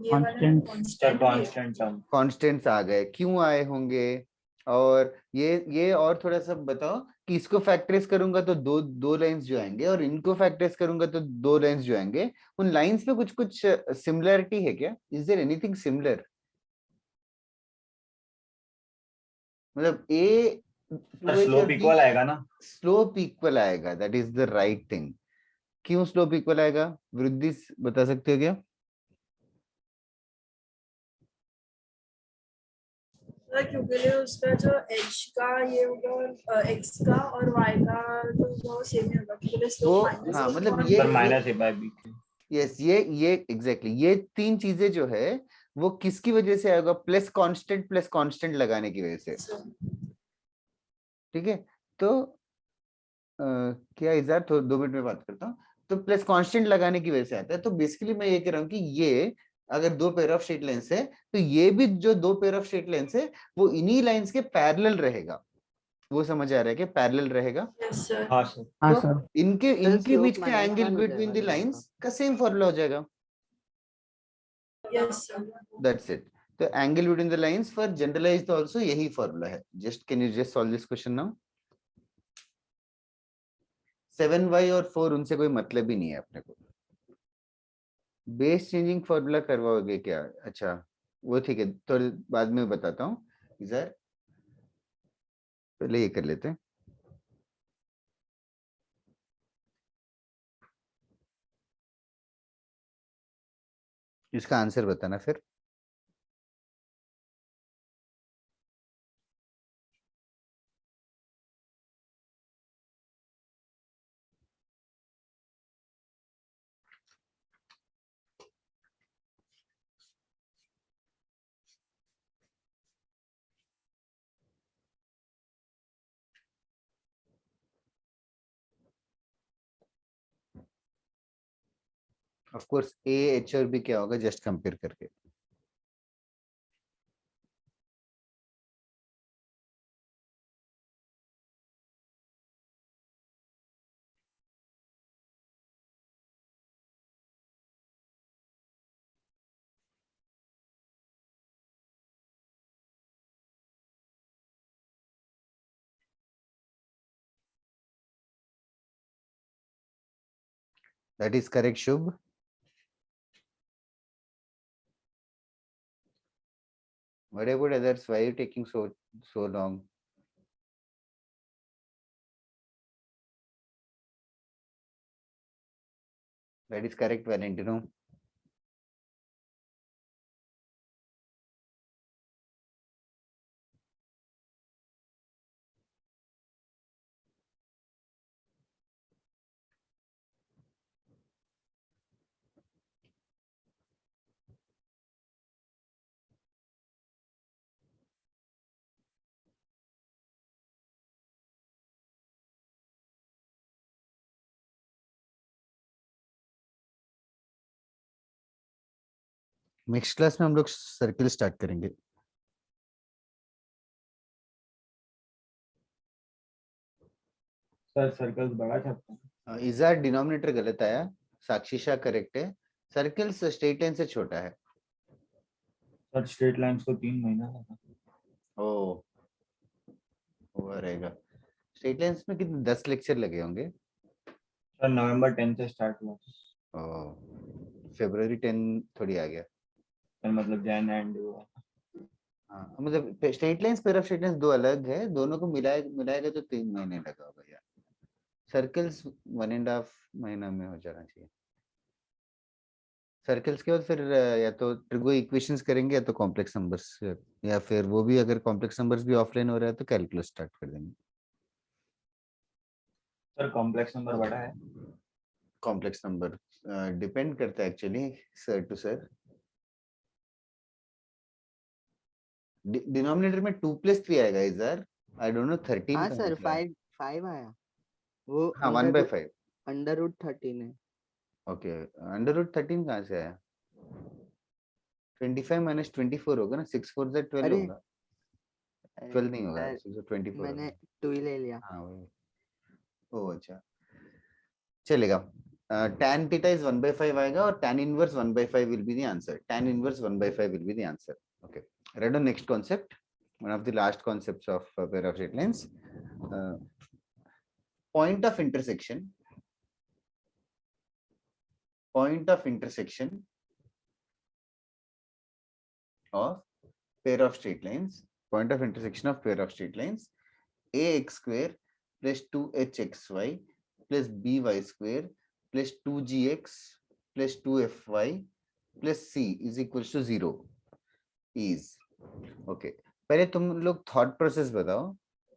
ये वाला Constants. Sir, constant है। constant sum. कांस्टेंट्स आ गए, क्यों आए होंगे? और ये और थोड़ा सा बताओ कि इसको फैक्टराइज करूंगा तो दो लाइंस जो आएंगे और इनको फैक्टराइज करूंगा तो 2 लाइंस जो आएंगे, उन लाइंस में कुछ सिमिलरिटी है क्या? Is there anything similar? मतलब ए Sir, slope equal आएगा ना? स्लोप इक्वल आएगा, that is the right thing. क्यों स्लोप इक्वल आएगा? वृद्धि बता सकते हो क्या? क्योंकि उसका जो h का ये होगा और x का और y का जो होगा वो सेम ही होगा, क्योंकि वो स्लोप माइनस हाँ, मतलब Sir, ये minus A by B. Yes, ये एग्जैक्टली ये 3 चीजें जो है वो किसकी वजह से आएगा? प्लस कांस्टेंट लगाने की वजह से. ठीक है, तो क्या इज़ार, तो 2 मिनट में बात करता हूँ. तो प्लस कांस्टेंट लगाने की वजह से आता है. तो बेसिकली मैं ये कह रहा हूँ कि ये अगर 2 पेयर ऑफ स्ट्रेट लाइंस है तो ये भी जो 2 पेयर ऑफ स्ट्रेट लाइंस है वो इन्हीं लाइंस के पैरेलल रहेगा. वो समझ आ रहा है कि पैरेलल रहेगा? Yes sir. हाँ sir. हाँ तो सर. इनके बीच स्लोप के माइनस एंगल 1 हो बिटवीन जाएगा द दोनों का। लाइंस का सेम फॉर्मूला हो जाएगा. Yes sir. That's it. तो angle between the lines for generalized also यही फॉर्मूला है. Just can you just solve this question now? 7y और 4 उनसे कोई मतलब ही नहीं है अपने को. बेस चेंजिंग फॉर्मूला करवाओगे क्या? अच्छा वो ठीक है, तो बाद में बताता हूँ. इधर पहले ये कर लेते हैं. इसका आंसर बताना फिर. ऑफ कोर्स ए एच और बी क्या होगा जस्ट कंपेयर करके. That is correct Shubh. What about others? Why are you taking so long? That is correct, Valentino. Next class में हम लोग सर्किल स्टार्ट करेंगे. सर सर्कल्स बड़ा छापते हैं. इजार डिनोमिनेटर गलत आया, साक्षी शाह करेक्ट है. सर्किल्स स्ट्रेट लाइन से छोटा है. सर स्ट्रेट लाइंस को 3 महीना लगा. ओ हुआ रहेगा. स्ट्रेट लाइंस में कितने 10 लेक्चर लगे होंगे. सर नवंबर 10 से स्टार्ट हुआ. फरवरी 10 थोड़ी आ गया. सर मतलब जैन एंड हुआ. हाँ मतलब straight lines pair of straight lines दो अलग है, दोनों को मिलाएगा तो 3 महीने लगा होगा यार. सर्कल्स 1.5 महीना में हो जाना चाहिए. सर्कल्स के बाद फिर या तो ट्रिगो इक्वेशंस करेंगे या तो कॉम्प्लेक्स नंबर्स, या फिर वो भी अगर कॉम्प्लेक्स नंबर्स भी ऑफलाइन हो रहा है तो कैलकुलस स्टार्ट कर देंगे. सर कॉम्प्लेक्स नंबर बड़ा है. कॉम्प्लेक्स नंबर डिपेंड करता है actually sir two sir. Denominator में 2 + 3 आएगा इधर. आई डोंट नो 13 हाँ कहाँ सर, निकला है? 5 आया. वो हाँ 1/5. √13 है. ओके √13 कहाँ से आया? 25 - 24 होगा ना. 6 4 12 अरे होगा. 12 नहीं होगा, सर 24 मैंने होगा. 2 ही ले लिया. हाँ वही. ओ अच्छा चलेगा. tan theta is 1/5 आएगा और tan inverse 1/5 will be the answer. Tan inverse 1/5 will be the answer. Okay. Read on next concept. One of the last concepts of pair of straight lines. Point of intersection. Point of intersection of pair of straight lines. Point of intersection of pair of straight lines. ax square plus 2hxy plus by square plus 2gx plus 2fy plus c is equals to 0 is. Okay. पहले तुम लोग thought process बताओ.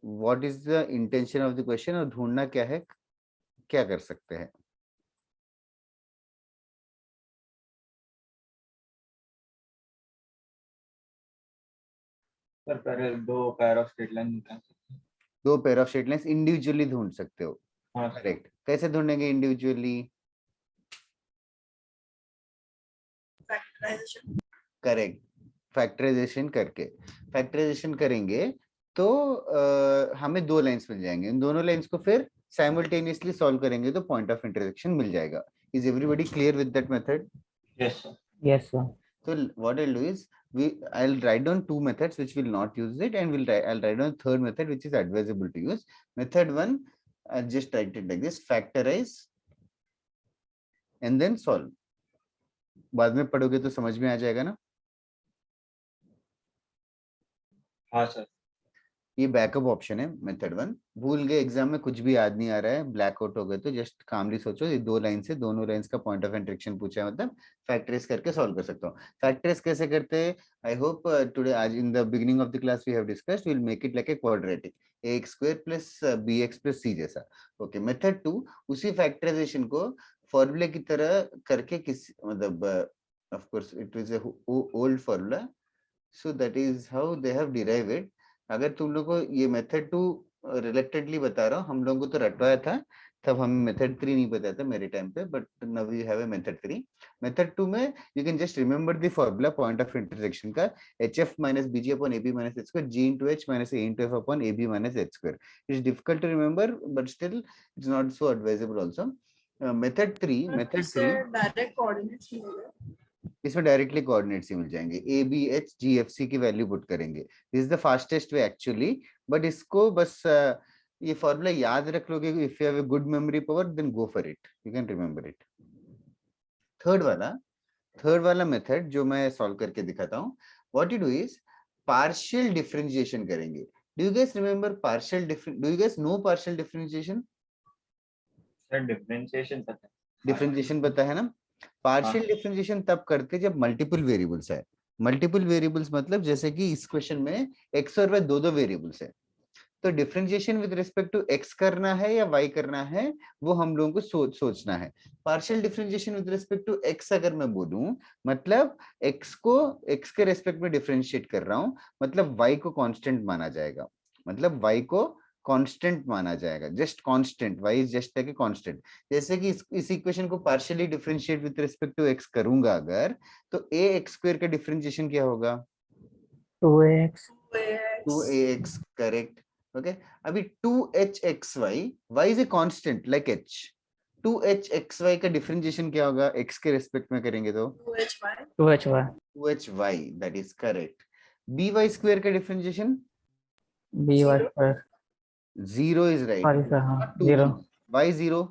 What is the intention of the question और ढूंढना क्या है, क्या कर सकते हैं. सर पहले 2 पेयर ऑफ स्ट्रेट लाइन निकाल सकते हैं. 2 pair of straight lines individually ढूंढ सकते हो. हाँ सर. करेक्ट. कैसे ढूंढेंगे इंडिविजुअली? फैक्टराइजेशन. करेक्ट. फैक्टराइजेशन करके. फैक्टराइजेशन करेंगे तो हमें 2 लाइंस मिल जाएंगे. इन दोनों लाइंस को फिर साइमल्टेनियसली सॉल्व करेंगे तो पॉइंट ऑफ इंटरसेक्शन मिल जाएगा. Is everybody clear with that method? Yes sir. Yes, sir. So what I'll do is I'll write down 2 methods which will not use it, and I'll write down third method which is advisable to use. Method 1, I'll just write it like this: factorize and then solve. बाद में पढ़ोगे तो समझ में आ जाएगा ना. हाँ sir. ये बैकअप ऑप्शन है मेथड 1. भूल गए एग्जाम में कुछ भी याद नहीं आ रहा है, ब्लैकआउट हो गए तो जस्ट कामली सोचो ये 2 लाइन से दोनों लाइंस का पॉइंट ऑफ इंटरेक्शन पूछा है, मतलब फैक्टराइज करके सॉल्व कर सकता हूँ. फैक्टराइज कैसे करते हैं? आई होप टुडे आज in the beginning of the class we have discussed. We will make it like a quadratic ax square plus bx plus c जैसा. ओके. मेथड 2 उसी फैक्टराइजेशन को फॉर्मूले की तरह करके किसी मतलब of course it was a old formula, so that is how they have derived it. अगर तुम लोग को ये मेथड 2 रिलेटेडली बता रहा हूँ, हम लोगों को तो रटवाया था तब हमें मेथड 3 नहीं पता था मेरे टाइम पे, but now we have a method 3. Method 2 में you can just remember the formula point of intersection का: hf - bg upon ab - h square g into h minus a into f upon ab minus h square. It's difficult to remember but still it's not so advisable also. Method 3 direct coordinates मिलेगा. इसमें directly coordinates ही मिल जाएंगे. A B H G F C की value put करेंगे. This is the fastest way actually, but इसको बस ये फॉर्मूला याद रख लोगे. If you have a good memory power then go for it, you can remember it. Third वाला method जो मैं सॉल्व करके दिखाता हूँ. What you do is partial differentiation करेंगे। Do you guys remember partial do you guys know partial differentiation? Sir differentiation पता है। Differentiation पता है ना? पार्शियल डिफरेंशिएशन तब करते जब मल्टीपल वेरिएबल्स है। मल्टीपल वेरिएबल्स मतलब जैसे कि इस क्वेश्चन में x और y दो दो वेरिएबल्स है, तो differentiation with respect to x करना है या y करना है वो हम लोगों को सोचना है। Partial differentiation with respect to x अगर मैं बोलूं मतलब x को x के रेस्पेक्ट में डिफरेंशिएट कर रहा हूं, मतलब y को कांस्टेंट माना जाएगा, मतलब y को कांस्टेंट माना जाएगा, just constant, y is just like a constant. जैसे कि इस इक्वेशन को partially differentiate with respect to x करूंगा अगर, तो ax² का डिफरेंशिएशन क्या होगा? 2ax 2ax, correct. ओके, अभी 2hxy, y is a constant like h, 2hxy का डिफरेंशिएशन क्या होगा x के रेस्पेक्ट में करेंगे तो 2hy 2hy 2hy, that is correct. by² का differentiation by Zero. square 0 is right, sorry sir हाँ not 0 2g, why 0?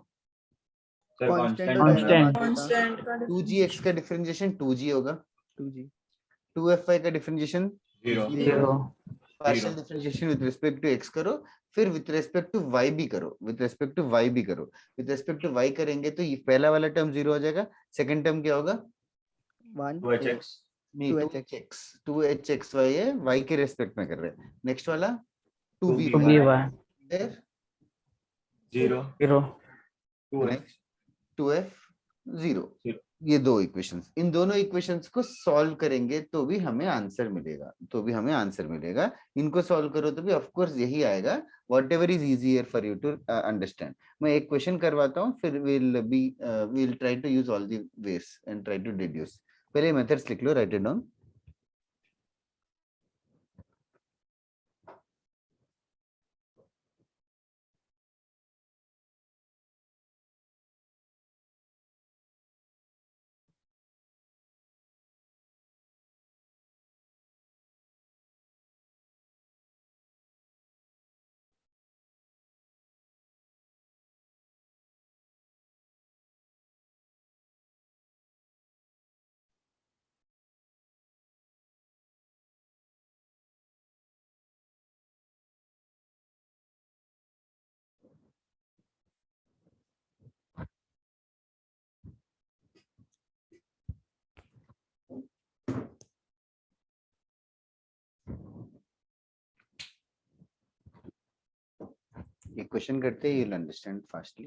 Sir constant constant हो जाएगा Constant. बाकी का। constant का 2gx का डिफरेंशिएशन 2g होगा, 2g 2fy का differentiation 0 0 partial Zero. Differentiation with respect to x करो, फिर विद रिस्पेक्ट टू y भी करो, विद रिस्पेक्ट टू y भी करो। विद रिस्पेक्ट टू y करेंगे तो ये पहला वाला टर्म 0 हो जाएगा, सेकंड टर्म क्या होगा? 1 2hx नहीं 2hx 2hxy है, y के रेस्पेक्ट में कर रहे हैं। नेक्स्ट वाला 2by 2by फिर 0 0 2x 2f 0। Zero. ये दो इक्वेशंस, इन दोनों इक्वेशंस को सॉल्व करेंगे तो भी हमें आंसर मिलेगा, इनको सॉल्व करो तो भी ऑफ कोर्स यही आएगा, whatever is easier for you to understand. मैं एक क्वेश्चन करवाता हूँ, फिर will try to use all the ways and try to deduce. पहले मेथड्स लिख लो, राइट इट डाउन। ये क्वेश्चन करते हैं, you'll understand fastly.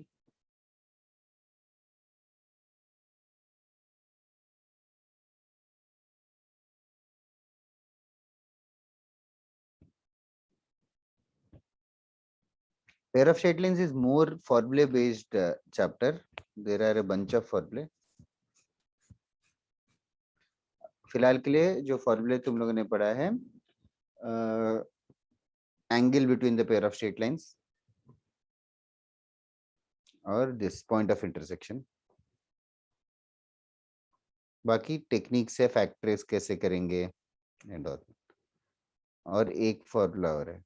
Pair of straight lines is more formula based chapter. There are a bunch of formulae. फिलहाल के लिए जो फॉर्मूले तुम लोगों ने पढ़ा है, angle between the pair of straight lines और दिस पॉइंट ऑफ इंटरसेक्शन, बाकी टेक्निक से फैक्टर्स कैसे करेंगे एंड और एक फॉर्मूला और है।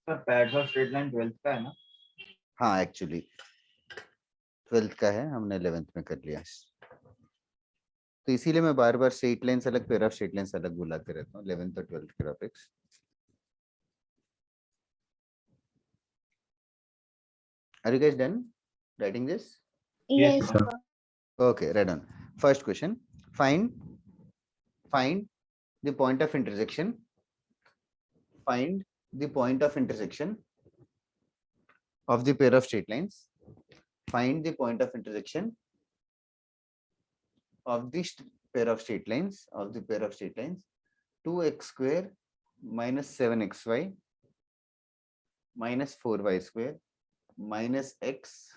Sir pads of straight line 12th का है ना? हाँ एक्चुअली 12th का है, हमने 11th में कर लिया, तो इसीलिए मैं बार बार स्ट्रेट लाइंस अलग, पेयर ऑफ स्ट्रेट लाइंस अलग बुलाते रहता हूँ 11th और 12th के topics. Are you guys done writing this? Yes, Yes, sir. sir. Okay, right on. First question, find the point of intersection. Find the point of intersection of the pair of straight lines. Find the point of intersection of the pair of straight lines, 2x square minus 7xy minus 4y square minus x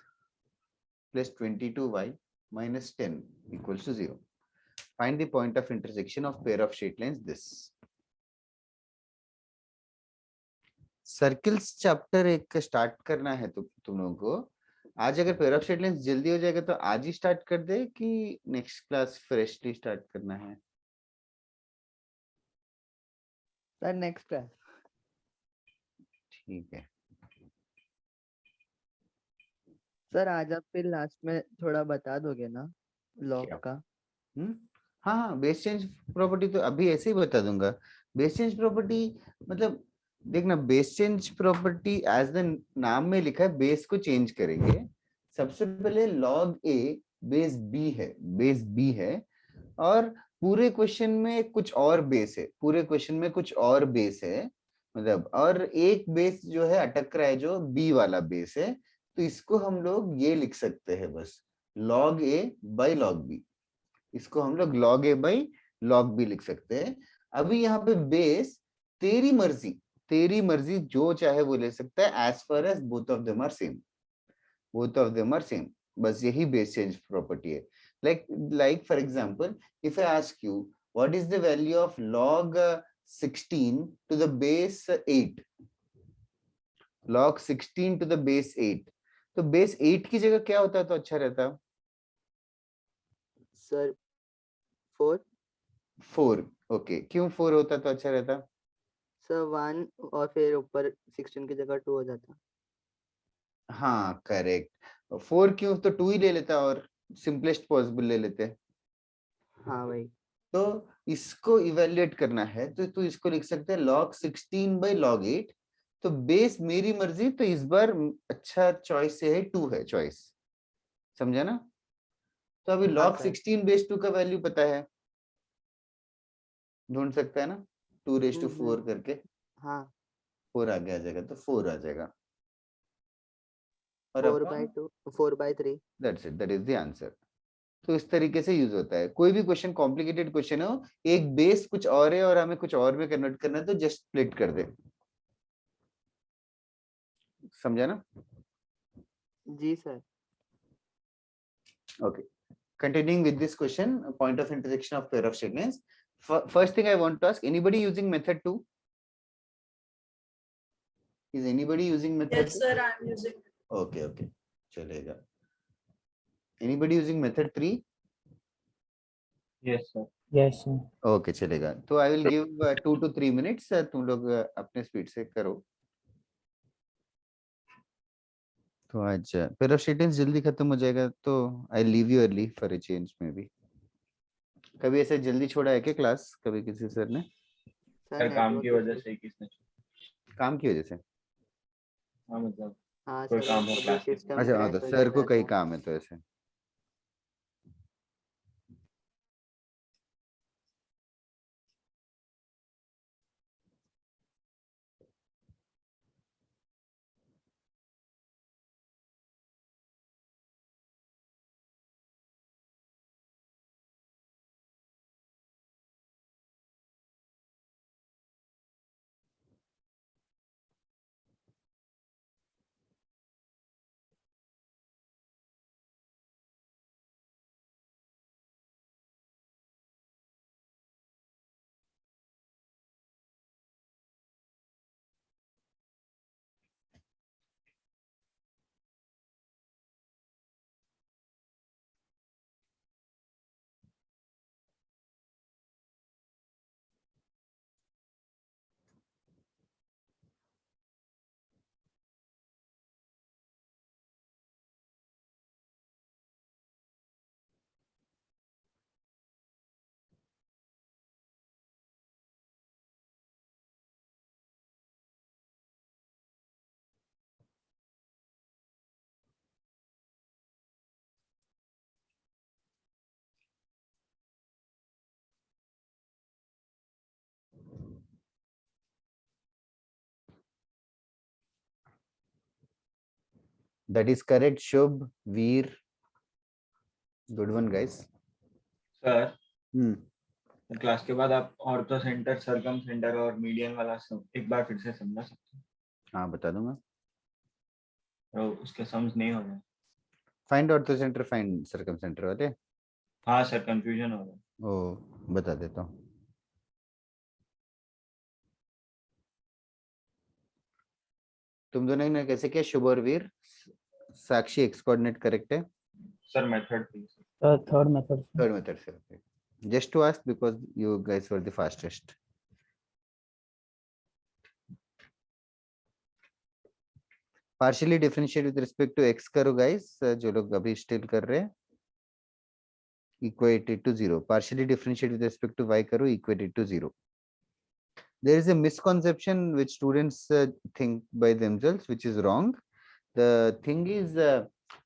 plus 22y minus 10 equals to 0. Find the point of intersection of pair of straight lines this. Circles chapter एक start करना है तो तुम लोगों को आज, अगर pair of straight lines जल्दी हो जाएगा तो आज ही स्टार्ट कर दे कि नेक्स्ट क्लास फ्रेशली स्टार्ट करना है? सर नेक्स्ट है। ठीक है सर आज आप फिर लास्ट में थोड़ा बता दोगे ना लॉग क्या? का? हाँ हाँ, बेस चेंज प्रॉपर्टी तो अभी ऐसे ही बता दूंगा। बेस चेंज प्रॉपर्टी मतलब देखना, base change property as the नाम में लिखा है, बेस को चेंज करेंगे। सबसे पहले लॉग ए बेस बी है, बेस बी है, और पूरे क्वेश्चन में कुछ और बेस है, पूरे क्वेश्चन में कुछ और बेस है, मतलब और एक बेस जो है अटक रहा है, जो बी वाला बेस है, तो इसको हम लोग ये लिख सकते हैं बस, log A by log B. इसको हम लोग log a by log b लिख सकते हैं। अभी यहाँ पे बेस तेरी मर्जी, तेरी मर्जी जो चाहे वो ले सकता है, as far as both of them are same, both of them are same. बस यही बेस चेंज प्रॉपर्टी है। like for example, if I ask you what is the value of log 16 to the base 8, log 16 to the base 8, तो base 8 की जगह क्या होता तो अच्छा रहता? सर 4। 4। ओके, क्यों 4 होता तो अच्छा रहता? सर 1 और फिर ऊपर 16 की जगह 2 हो जाता। हाँ करेक्ट। 4 क्यों, तो 2 ही ले लेता और सिंपलेस्ट पॉसिबल ले लेते। हाँ भाई। तो इसको इवेल्युएट करना है तो तू इसको लिख सकते हैं log 16 बाई log 8। तो बेस मेरी मर्जी, तो इस बार अच्छा चॉइस है 2 है चॉइस, समझा ना? तो अभी हाँ log सर। 16 बेस 2 का वैल्यू पता है, ढूंढ सकता है ना, 2 रेज टू 4 करके। हाँ 4 आगे आ जाएगा तो 4 आ जाएगा, और 4/2 4/3। That's it, that is the answer. तो इस तरीके से यूज होता है। कोई भी क्वेश्चन कॉम्प्लिकेटेड क्वेश्चन हो, एक बेस कुछ और है और हमें कुछ और में कन्वर्ट करना है, तो जस्ट स्प्लिट कर दे, समझा ना? जी sir. Okay, continuing with this question, point of intersection of pair of statements. First thing I want to ask, anybody using method 2? Is anybody using method Yes 2? sir, I am using. Okay, okay, चलेगा। Anybody using method 3? Yes, sir. Yes, sir. Okay, चलेगा। तो I will give 2 to 3 minutes, तुम लोग अपने speed से करो। तो आज पेयर ऑफ स्टेटमेंट्स जल्दी खत्म हो जाएगा, तो I leave you early for a change में भी। कभी ऐसे जल्दी छोड़ा है क्या क्लास, कभी किसी सर ने? सर काम की नेटवर्क वजह इशू। से किसने काम की वजह से? हाँ मतलब हाँ कोई सर, काम हो कभी क्लास के सिस्टम अच्छा हाँ, क्रैश तो हो सर जाता को है कई तो। काम है तो ऐसे। That is correct, Shubh, Veer. Good one, guys. Sir Hmm. Class के बाद आप ऑर्थो सेंटर, सर्कम सेंटर और मीडियन वाला सब एक बार फिर से समझा सकते हैं? हाँ बता दूंगा। तो उसके सम्स नहीं हो रहे। Find ortho centre, find circum centre वाले। हाँ सर, कंफ्यूजन हो रहा है। ओ बता देता हूँ। तुम दोनों ने कैसे किया, शुभ और Veer? Sakshi x coordinate correct है? सर मेथड थी sir. Third method, sir. Third method से, okay. Just to ask because you guys were the fastest. Partially differentiate with respect to x करो गाइस, जो लोग अभी स्टिल कर रहे हैं। equated to 0. Partially differentiate with respect to y करो equated to 0. There is a misconception which students think by themselves, which is wrong. The thing is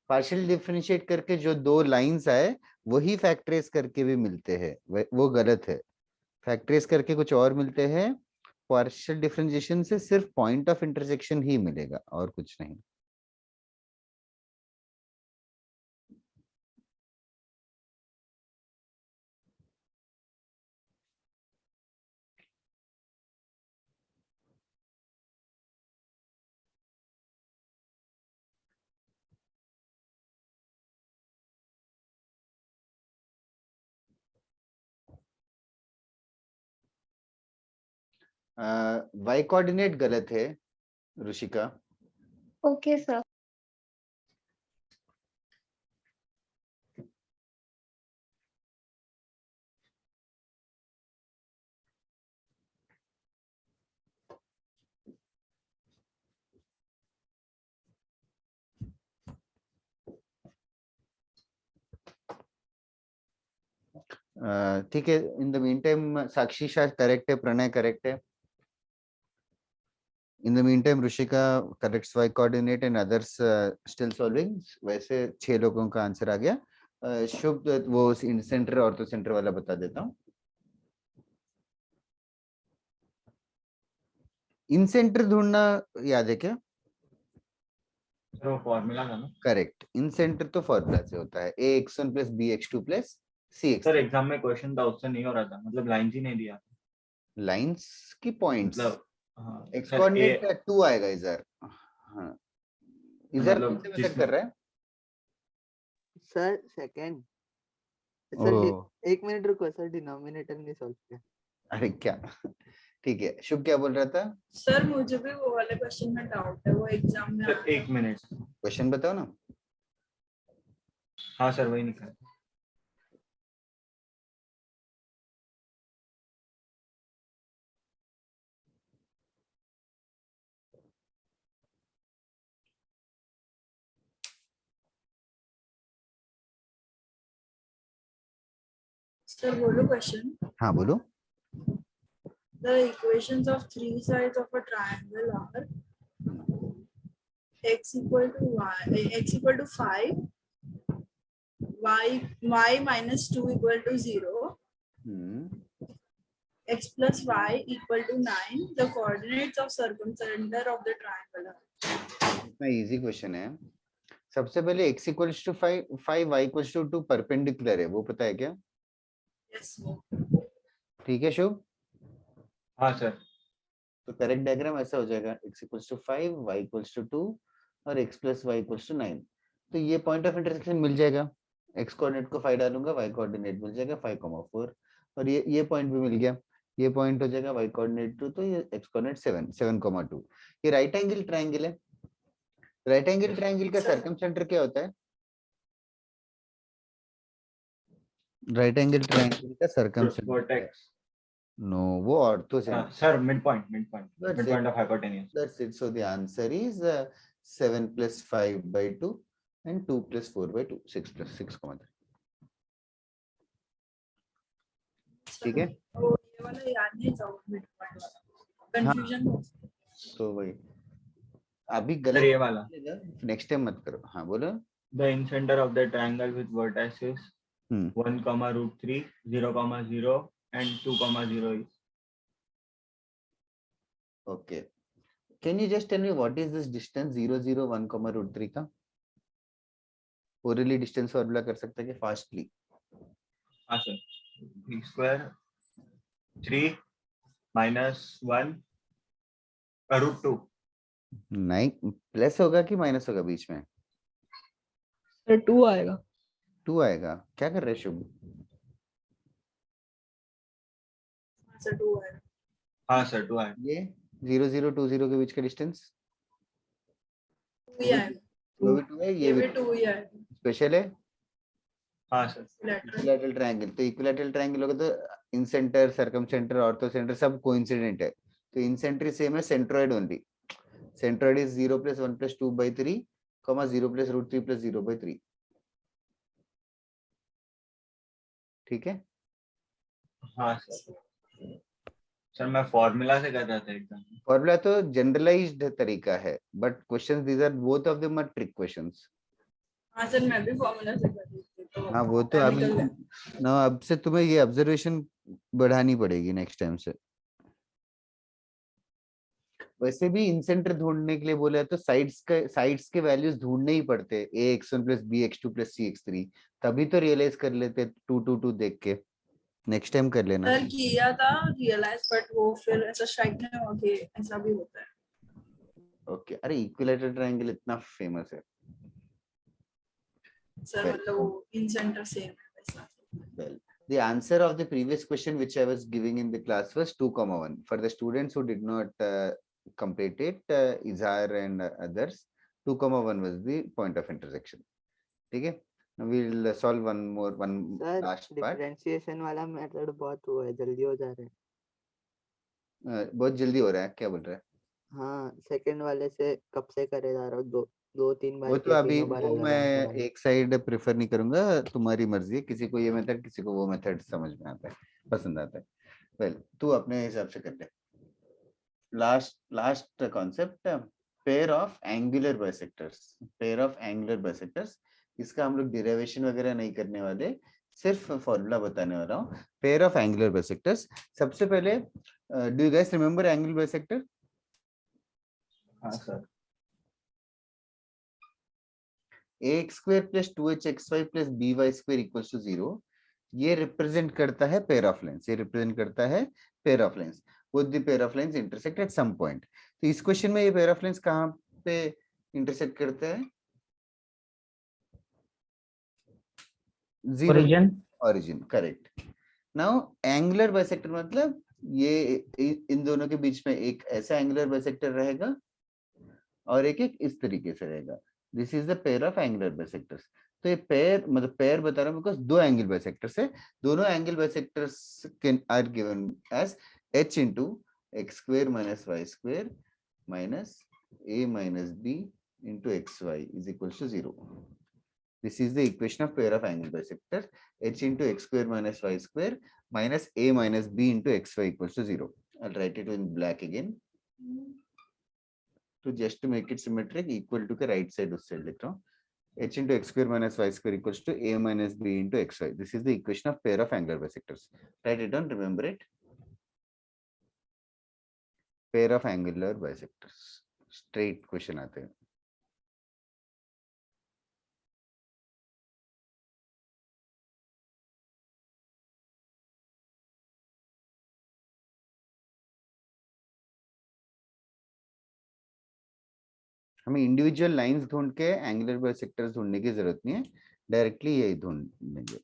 partially differentiate करके जो दो लाइंस आए वही फैक्टराइज करके भी मिलते हैं, वो गलत है. फैक्टराइज करके कुछ और मिलते हैं, पार्शियल डिफरेंशिएशन से सिर्फ पॉइंट ऑफ इंटरसेक्शन ही मिलेगा और कुछ नहीं. वाई कोऑर्डिनेट गलत है ऋषिका. Okay sir. ठीक है. In the meantime Sakshi शायद करेक्ट है, प्रणय करेक्ट है. In the meantime Rishika corrects Y coordinate and others still solving. वैसे 6 लोगों का आंसर आ गया. शुभ वो इन सेंटर और तो सेंटर वाला बता देता हूँ. इन सेंटर ढूंढना याद है क्या? तो फॉर्मूला था ना. करेक्ट. इन सेंटर तो फॉर्मूला से होता है ax1 plus bx2 plus cx. Sir exam में क्वेश्चन था उससे नहीं हो रहा था, मतलब लाइंस ही नहीं दिया. लाइंस की पॉइंट्स मतलब हाँ एक्स सर कोऑर्डिनेट 2 आएगा इधर. हाँ इधर मतलब कितने मेथड कर रहा है? Sir second. ओ सर 1 मिनट रुको सर, डिनोमिनेटर नहीं सॉल्व किया. अरे क्या. ठीक है. शुभ क्या बोल रहा था? सर मुझे भी वो वाले क्वेश्चन में डाउट है, वो एग्जाम में सर 1 मिनट. क्वेश्चन बताओ ना. हाँ सर वही निकला. सर बोलो क्वेश्चन. हाँ बोलो. The equations of three sides of a triangle are x equal to y, x equal to 5, y minus 2 equal to 0, x plus y equal to 9. The coordinates of circumcenter of the triangle are. इतना easy question है. सबसे पहले x equals to 5 y equals to 2 perpendicular है, वो पता है क्या? Yes. ठीक है शुभ. हाँ सर. तो करेक्ट डायग्राम ऐसा हो जाएगा x equals to 5 y equals to 2 और x plus y equals to 9. तो ये पॉइंट ऑफ इंटरसेक्शन मिल जाएगा. x कोऑर्डिनेट को 5 डालूंगा, y कोऑर्डिनेट मिल जाएगा 5,4 और ये पॉइंट भी मिल गया. ये पॉइंट हो जाएगा y कोऑर्डिनेट 2, तो ये x कोऑर्डिनेट 7,2. ये राइट एंगल ट्रायंगल है. राइट एंगल ट्रायंगल का सर्कमसेंटर क्या होता है? राइट एंगल ट्रायंगल का सर्कमसेंटर वर्टेक्स. नो वो ortho centre. Sir mid point of hypotenuse. That's it. So the answer is 7 plus 5 by 2 and 2 plus 4 by 2. 6 plus 6,3. ठीक है. वो ये वाला याद नहीं था, मिड पॉइंट वाला कंफ्यूजन हो. तो वही अभी सर ये गलत वाला. नेक्स्ट टाइम मत करो. हाँ बोलो. The incenter of the triangle with vertices 1, √3, 0, 0 and 2, 0 is. Okay. Can you just tell me what is this distance 0, 0, 1, √3 का? Orally distance फॉर्मूला कर सकते हैं कि फास्टली? हाँ सर. b² 3 minus 1 √2. नहीं, प्लस होगा कि माइनस होगा बीच में? सर 2 आएगा. 2 आएगा. क्या कर रहे शुभ? सर 2 है. हाँ सर 2 है. ये 0, 0, 2, 0 के बीच का डिस्टेंस 2 ही आएगा. वो भी 2 है, ये ये भी भी 2 ही आएगा. स्पेशल है. हाँ सर. Equilateral triangle. तो इक्विलैटरल ट्रायंगल होगा तो इन सेंटर, सर्कमसेंटर, ऑर्थो सेंटर सब कोइंसिडेंट है. तो इन सेंटर सेम है, centroid only. Centroid is 0 plus 1 plus 2 by 3, 0 plus √3 plus 0 by 3. ठीक है? हाँ सर। सर मैं फॉर्मूला से कर रहा था एकदम। फॉर्मूला तो जनरलाइज्ड तरीका है, but questions these are both of them are trick questions. हाँ सर, मैं भी फॉर्मूला से कर रही थी तो हाँ वो तो अब chemical है। ना, अब से तुम्हें ये ऑब्जर्वेशन बढ़ानी पड़ेगी नेक्स्ट टाइम से। वैसे भी इंसेंटर ढूंढने के लिए बोले तो साइड्स के वैल्यूज ढूंढने ही पड़ते, ax1 + bx2 + cx3, तभी तो रियलाइज कर लेते 2 2 2 देख के। नेक्स्ट टाइम कर लेना। सर किया था रियलाइज, बट वो फिर ऐसा स्ट्राइक नहीं हुआ कि ऐसा भी होता है। ओके, अरे इक्विलैटरल ट्रायंगल इतना फेमस है। Sir Well. मतलब वो इन सेंटर सेम है वैसा। Well, the answer of the previous question which I was giving in the class was 2,1. For the students who did not complete it, Izhar and others, 2,1 was the point of intersection. ठीक है? Now we'll solve one sir last part. Differentiation वाला method बहुत वो है, जल्दी हो जा रहा है। बहुत जल्दी हो रहा है, क्या बोल रहा है? हाँ, सेकंड वाले से कब से करे जा रहा हूँ, दो तीन बार वो तो किया, अभी तीनों बार वो अलग मैं आंसर आया। एक साइड प्रेफर नहीं करूंगा, तुम्हारी मर्जी है, किसी को ये मेथड किसी को वो मेथड समझ में आता है, पसंद आता है। वेल, तू अपने हिसाब से कर ले। Last concept, pair of angular bisectors. इसका हम लोग डेरिवेशन वगैरह नहीं करने वाले, सिर्फ फॉर्मूला बताने वाला हूँ। पेयर ऑफ एंगुलर बाइसेक्टर्स, सबसे पहले do you guys remember angular bisector? हाँ सर। ax² + 2hxy + by² = 0, ये रिप्रेजेंट करता है pair of lines, both the pair of lines intersect at some point। तो इस क्वेश्चन में ये पेयर ऑफ लाइंस कहाँ पे इंटरसेक्ट करते हैं? Origin, correct. Now angular bisector मतलब ये इन दोनों के बीच में एक ऐसा एंगुलर बाइसेक्टर रहेगा और एक इस तरीके से रहेगा। This is the pair of angular bisectors. तो ये पेयर मतलब पेयर बता रहा हूँ बिकॉज दो एंगल बाइसेक्टर्स है, दोनों angle bisectors can are given as h into x² - y² minus a minus b into xy is equals to 0. This is the equation of pair of angle bisectors, h into x² - y² minus a minus b into xy equals to 0. I'll write it in black again. To just to make it symmetric, equal to के right side उस side लिख रहा हूँ, h into x² - y² equals to a minus b into xy. This is the equation of pair of angular bisectors. Write it down, remember it. Pair of angular bisectors. Straight question आते हैं। हमें individual lines ढूंढ के angular bisectors ढूंढने की जरूरत नहीं है, डायरेक्टली यही ढूंढ लेंगे।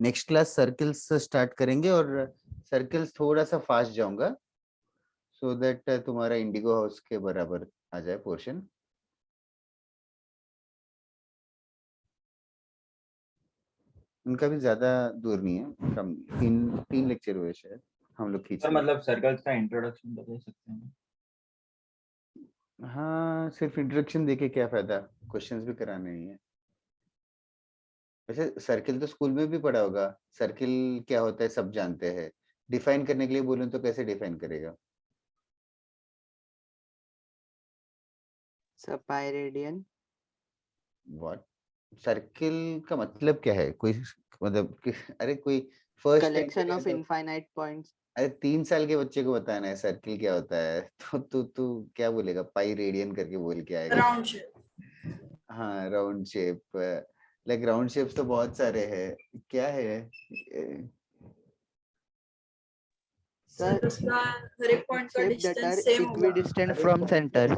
नेक्स्ट क्लास सर्कल्स स्टार्ट करेंगे और सर्कल्स थोड़ा सा फास्ट जाऊंगा सो दैट तुम्हारा इंडिगो हाउस के बराबर आ जाए पोर्शन। उनका भी ज्यादा दूर नहीं है, कम तीन लेक्चर हुए शायद, हम लोग खींच सर मतलब सर्कल्स का इंट्रोडक्शन बता सकते हैं? हाँ, सिर्फ इंट्रोडक्शन देके क्या फायदा, क्वेश्चंस भी कराने नहीं है। वैसे सर्किल तो स्कूल में भी पढ़ा होगा, सर्किल क्या होता है सब जानते हैं, डिफाइन करने के लिए बोलूं तो कैसे डिफाइन करेगा? Pi radian. व्हाट? सर्किल का मतलब क्या है? कोई मतलब अरे कोई first collection of infinite points. अरे 3 साल के बच्चे को बताना है सर्किल क्या होता है, तो तू क्या बोलेगा? पाई रेडियन करके बोल के आएगा। Round shape. हाँ, round shape, like round shapes तो बहुत सारे हैं, क्या है? सर उसका हर एक पॉइंट का shape that are distance same होगा। Equidistant from centre.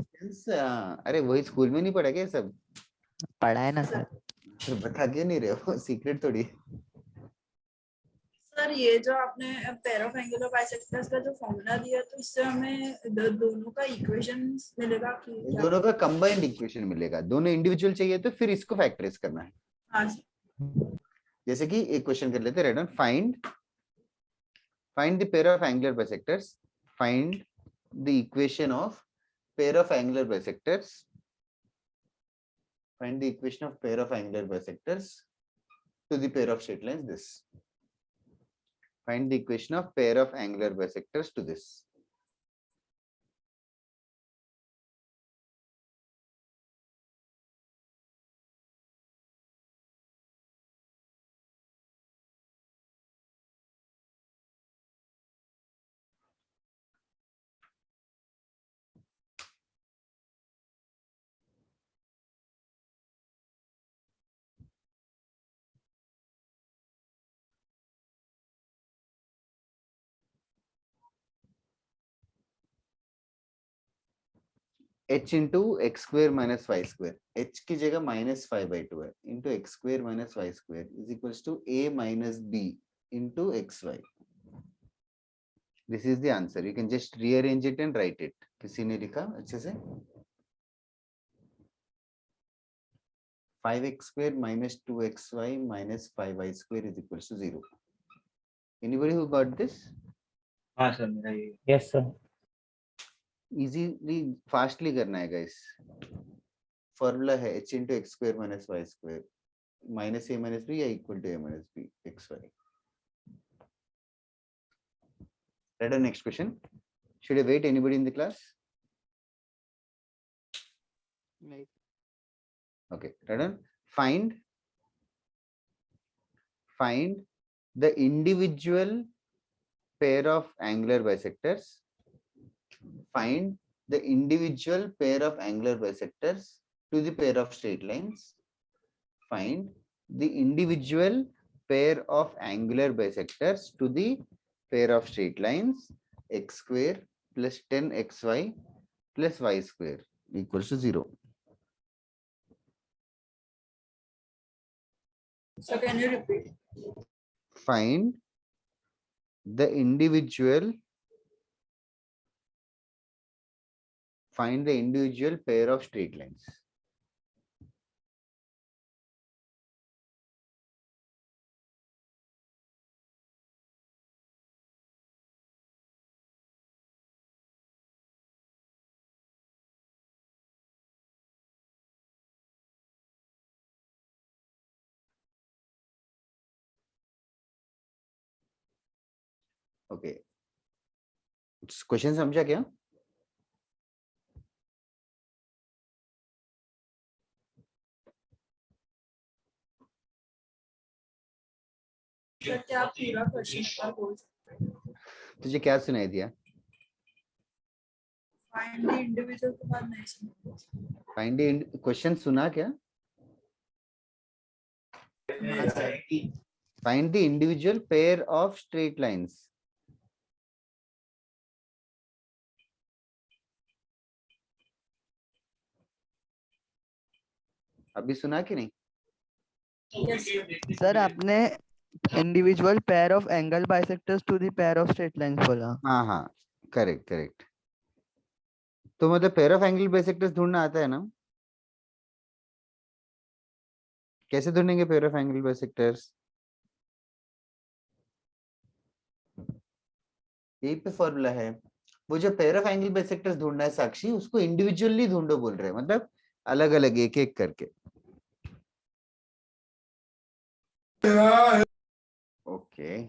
अरे वही स्कूल में नहीं पढ़ा क्या सब? पढ़ा है ना सर। फिर बता क्यों नहीं रहे हो? सीक्रेट थोड़ी। सर ये जो आपने पेयर ऑफ एंगुलर बाइसेक्टर्स का जो फॉर्मूला दिया तो इससे हमें दोनों का इक्वेशंस मिलेगा कि क्या? दोनों का कंबाइंड इक्वेशन मिलेगा, दोनों इंडिविजुअल चाहिए तो फिर इसको फैक्टराइज करना है। हाँ सर। जैसे कि एक क्वेश्चन कर लेते हैं, right? Find the pair of angular bisectors, find the equation of pair of angular bisectors Find the equation of pair of angular bisectors to the pair of straight lines. This. Find the equation of pair of angular bisectors to this. h into x square minus y square. h की जगह -5/2 है into x square minus y square is equals to a minus b into xy. This is the answer. You can just rearrange it and write it. किसी ने लिखा अच्छे से? 5x square minus 2xy minus 5y square is equals to 0. Anybody who got this? हाँ sir मेरा ये Yes, sir. Easily, fastly करना है guys. Formula है h into x square minus y square minus a minus b या equal to a minus b xy. Right on, next question. Should I wait anybody in the class? Right. Okay, right on. Find the individual pair of angular bisectors. Find the individual pair of angular bisectors to the pair of straight lines. Find the individual pair of angular bisectors to the pair of straight lines. X square plus 10xy plus y square equals to 0. So can you repeat? Find the individual pair of straight lines. Okay. Question समझा क्या? Sir क्या आप पूरा question बोल सकते हैं? तुझे क्या सुनाई दिया? फाइंड द इंडिविजुअल के बाद नहीं समझ. फाइंड द क्वेश्चन सुना क्या? हाँ sir. Find the individual pair of straight lines. अभी सुना कि नहीं? Yes, sir. सर आपने individual pair of angle bisectors to the pair of straight lines बोला. हाँ हाँ, करेक्ट. तो मतलब पेयर ऑफ एंगल बाइसेक्टर्स ढूंढना आता है ना? कैसे ढूंढेंगे पेयर ऑफ एंगल बाइसेक्टर्स? यही पे फॉर्मूला है. वो जो पेयर ऑफ एंगल बाइसेक्टर्स ढूंढना है साक्षी, उसको इंडिविजुअली ढूंढो बोल रहे हैं, मतलब अलग अलग एक एक करके. ओके,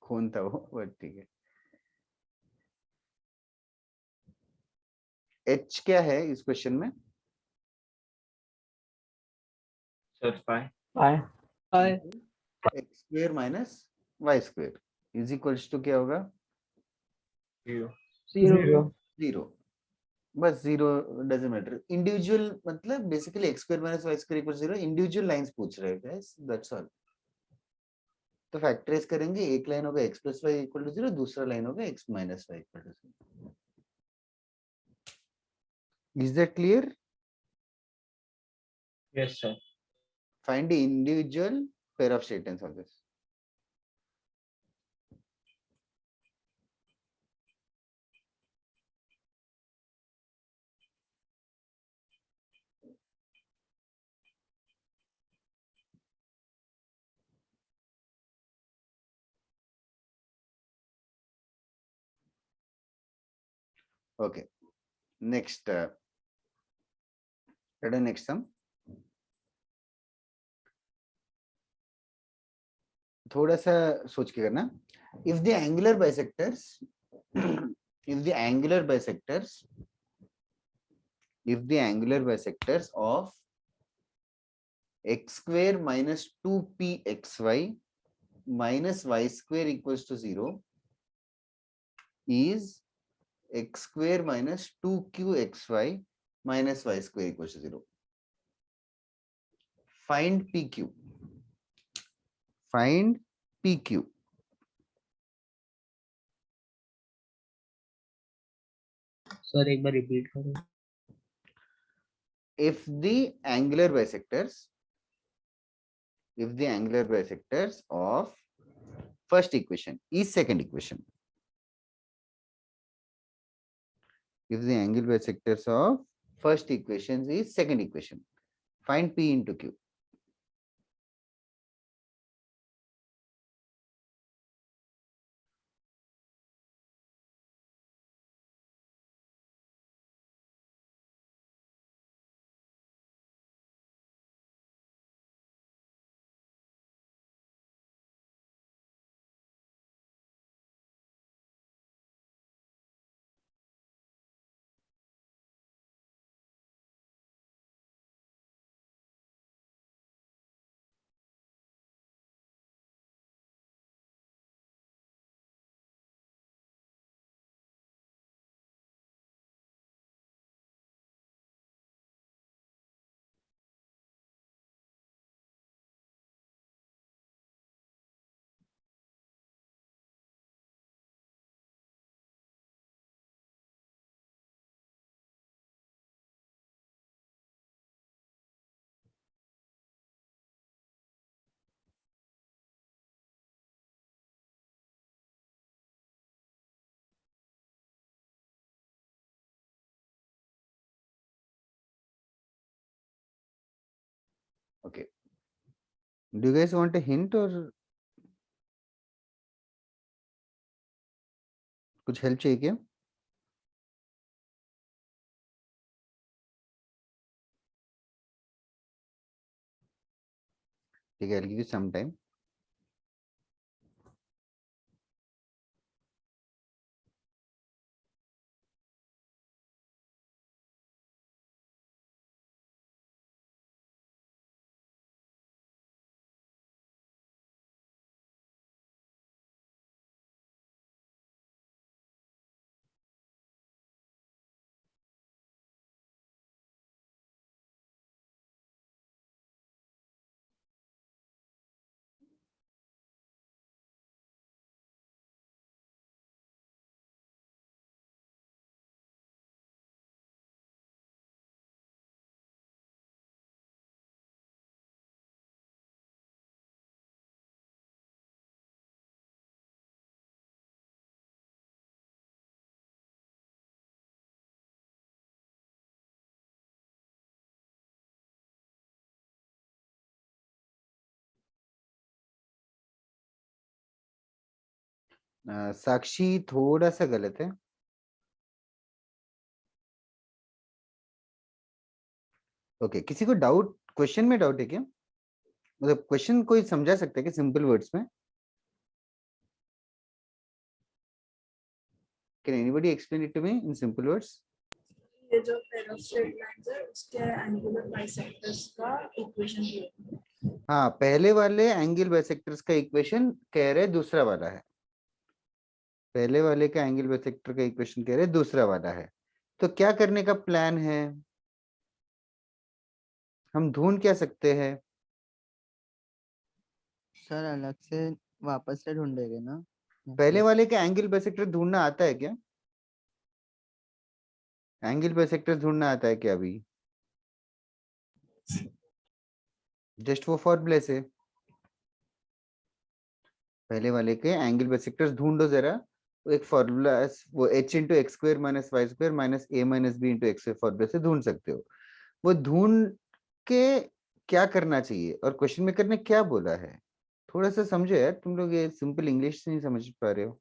कौन था वो? ठीक है. h क्या है इस क्वेश्चन में? Sir 5 Hi. x square minus y square is equals to क्या होगा? 0 Zero. 0. बस 0 डजंट मैटर. इंडिविजुअल मतलब basically x square minus y square equals 0 individual lines पूछ रहे हैं गाइस, दैट्स ऑल. तो फैक्टराइज करेंगे, एक लाइन होगा x plus y equal to 0, दूसरा लाइन होगा x minus y equal to 0. Is that clear? Yes sir. Find the individual pair of straight lines of this. Okay. Next, next sum. थोड़ा सा सोच के करना. If the angular bisectors, if the angular bisectors, if the angular bisectors of x square minus 2pxy minus y square equals to 0 is x square minus 2qxy minus y square equals to 0. Find PQ. Find PQ. Sir एक बार repeat करो. If the angular bisectors of first equation is second equation, if the angle bisectors of first equation is second equation, find P into Q. Okay. Do you guys want a hint or कुछ help चाहिए क्या? ठीक है, I'll give you some time. साक्षी थोड़ा सा गलत है. Okay, किसी को डाउट, क्वेश्चन में डाउट है क्या? मतलब क्वेश्चन कोई समझा सकता है कि सिंपल वर्ड्स में? Can anybody explain it to me in simple words? ये जो पेयर ऑफ स्ट्रेट लाइंस है उसके एंगुलर बाइसेक्टर्स का इक्वेशन दिया. हाँ, पहले वाले एंगल बाइसेक्टर्स का इक्वेशन कह रहे दूसरा वाला है. पहले वाले का एंगल बाइसेक्टर का इक्वेशन कह रहे दूसरा वाला है. तो क्या करने का प्लान है? हम ढूंढ क्या सकते हैं? सर अलग से वापस से ढूंढेंगे ना. पहले वाले का एंगल बाइसेक्टर ढूंढना आता है क्या? एंगल बाइसेक्टर ढूंढना आता है क्या अभी? जस्ट वो फॉर्मूले से पहले वाले के एंगल बाइसेक्टर्स ढूंढो जरा. वो एक फॉर्मूला, वो h into X square minus Y square minus a minus B into X फॉर्मूले से ढूंढ सकते हो. वो ढूंढ के क्या करना चाहिए और क्वेश्चन में करने क्या बोला है, थोड़ा सा समझो यार. तुम लोग ये सिंपल इंग्लिश नहीं समझ पा रहे हो.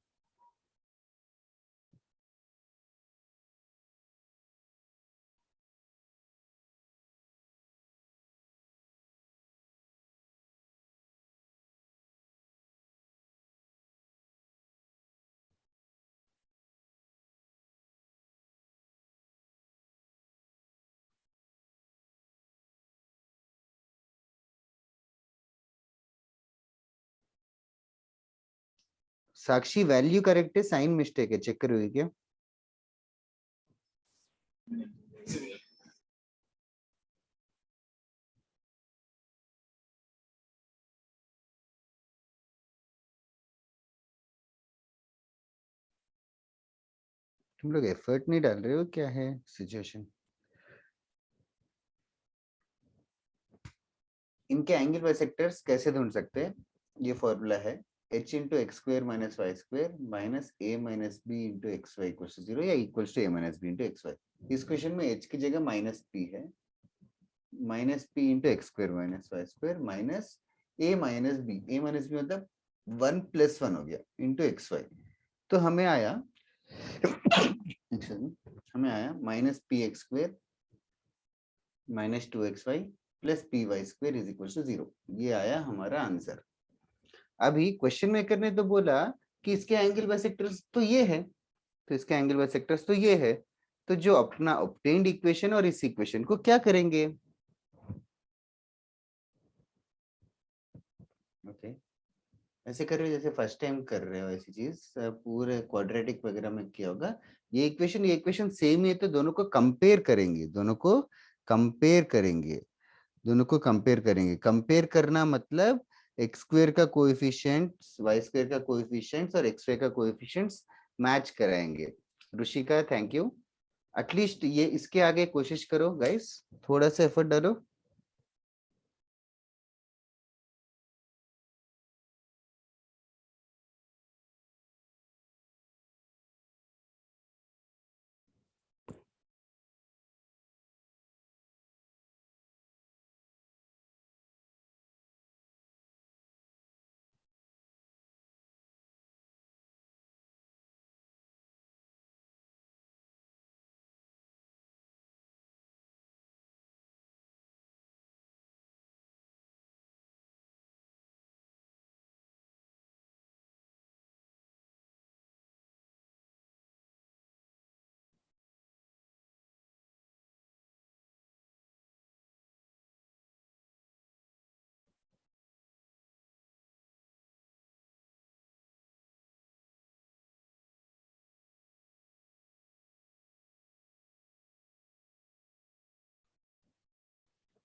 साक्षी वैल्यू करेक्ट है, साइन मिस्टेक है, चेक करोगे क्या? तुम लोग एफर्ट नहीं डाल रहे हो, क्या है सिचुएशन? इनके एंगल बाइसेक्टर्स कैसे ढूंढ सकते हैं? ये फॉर्मूला है h into x square minus y square minus a minus B into x y equal to 0 या equal to a minus B into x y. इस क्वेश्चन में h की जगह माइनस पी है, minus p into x square minus y square minus a minus b मतलब 1 plus 1 हो गया into x Y. तो हमें आया minus P X square minus 2xy plus P Y square is equal to 0। ये आया हमारा आंसर। अभी क्वेश्चन मेकर ने तो बोला कि इसके एंगल बाइसेक्टर्स तो ये है, तो इसके एंगल बाइसेक्टर्स तो ये है, तो जो अपना ऑब्टेन्ड इक्वेशन और इस इक्वेशन को क्या करेंगे? ओके, ऐसे कर रहे हो जैसे फर्स्ट टाइम कर रहे हो, ऐसी चीज पूरे क्वाड्रेटिक वगैरह में किया होगा। ये इक्वेशन सेम ही है, तो दोनों को कंपेयर करेंगे, कंपेयर करना मतलब एक्स स्क्वेयर का कोएफिशिएंट, वाई स्क्वेयर का कोएफिशिएंट्स और एक्स वाई का कोएफिशिएंट्स मैच कराएंगे। Rishika thank you. एटलीस्ट ये इसके आगे कोशिश करो गाइस, थोड़ा सा एफर्ट डालो।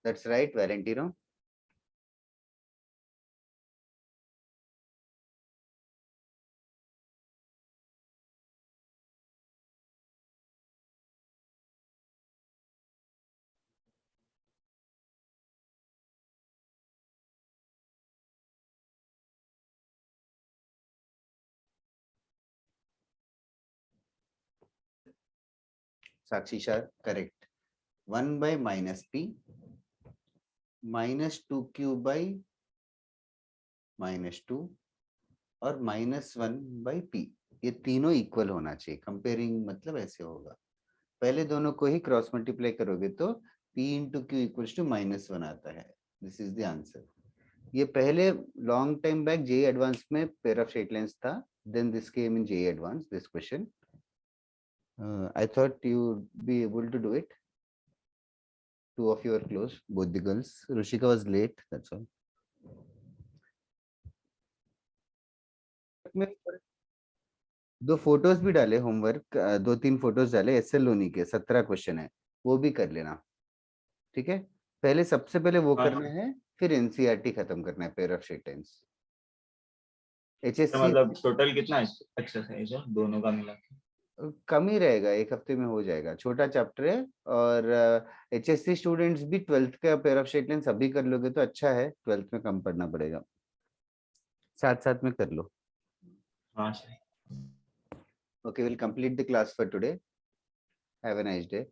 That's right, Valentino. Sakshi Shah, correct. 1 by minus p minus 2q by minus 2 और माइनस 1 बाई पी, ये तीनों इक्वल होना चाहिए। कंपेयरिंग मतलब ऐसे होगा, पहले दोनों को ही क्रॉस मल्टीप्लाई करोगे तो p into Q equals to -1 आता है। This is the answer. ये पहले long time back JEE advance में पेयर ऑफ स्ट्रेट लाइंस था, then this came in JEE advance this question. I thought you be able to do it, two of you are close, both the girls. Rushika was late, that's all. दो photos भी डाले, homework 2-3 photos डाले, SL Loni के 17 question है, वो भी कर लेना, ठीक है? पहले सबसे पहले वो करना है, फिर एनसीईआरटी खत्म करना है, pair of straight lines. HSC मतलब टोटल कितना एक्सरसाइज है दोनों का मिला के? कम ही रहेगा, एक हफ्ते में हो जाएगा, छोटा चैप्टर है। और एचएससी स्टूडेंट्स भी 12th का पेयर ऑफ स्ट्रेट लाइंस अभी कर लोगे तो अच्छा है, 12th में कम पढ़ना पड़ेगा, साथ साथ में कर लो। हाँ sir. Okay, we'll complete the class for today. Have a nice day.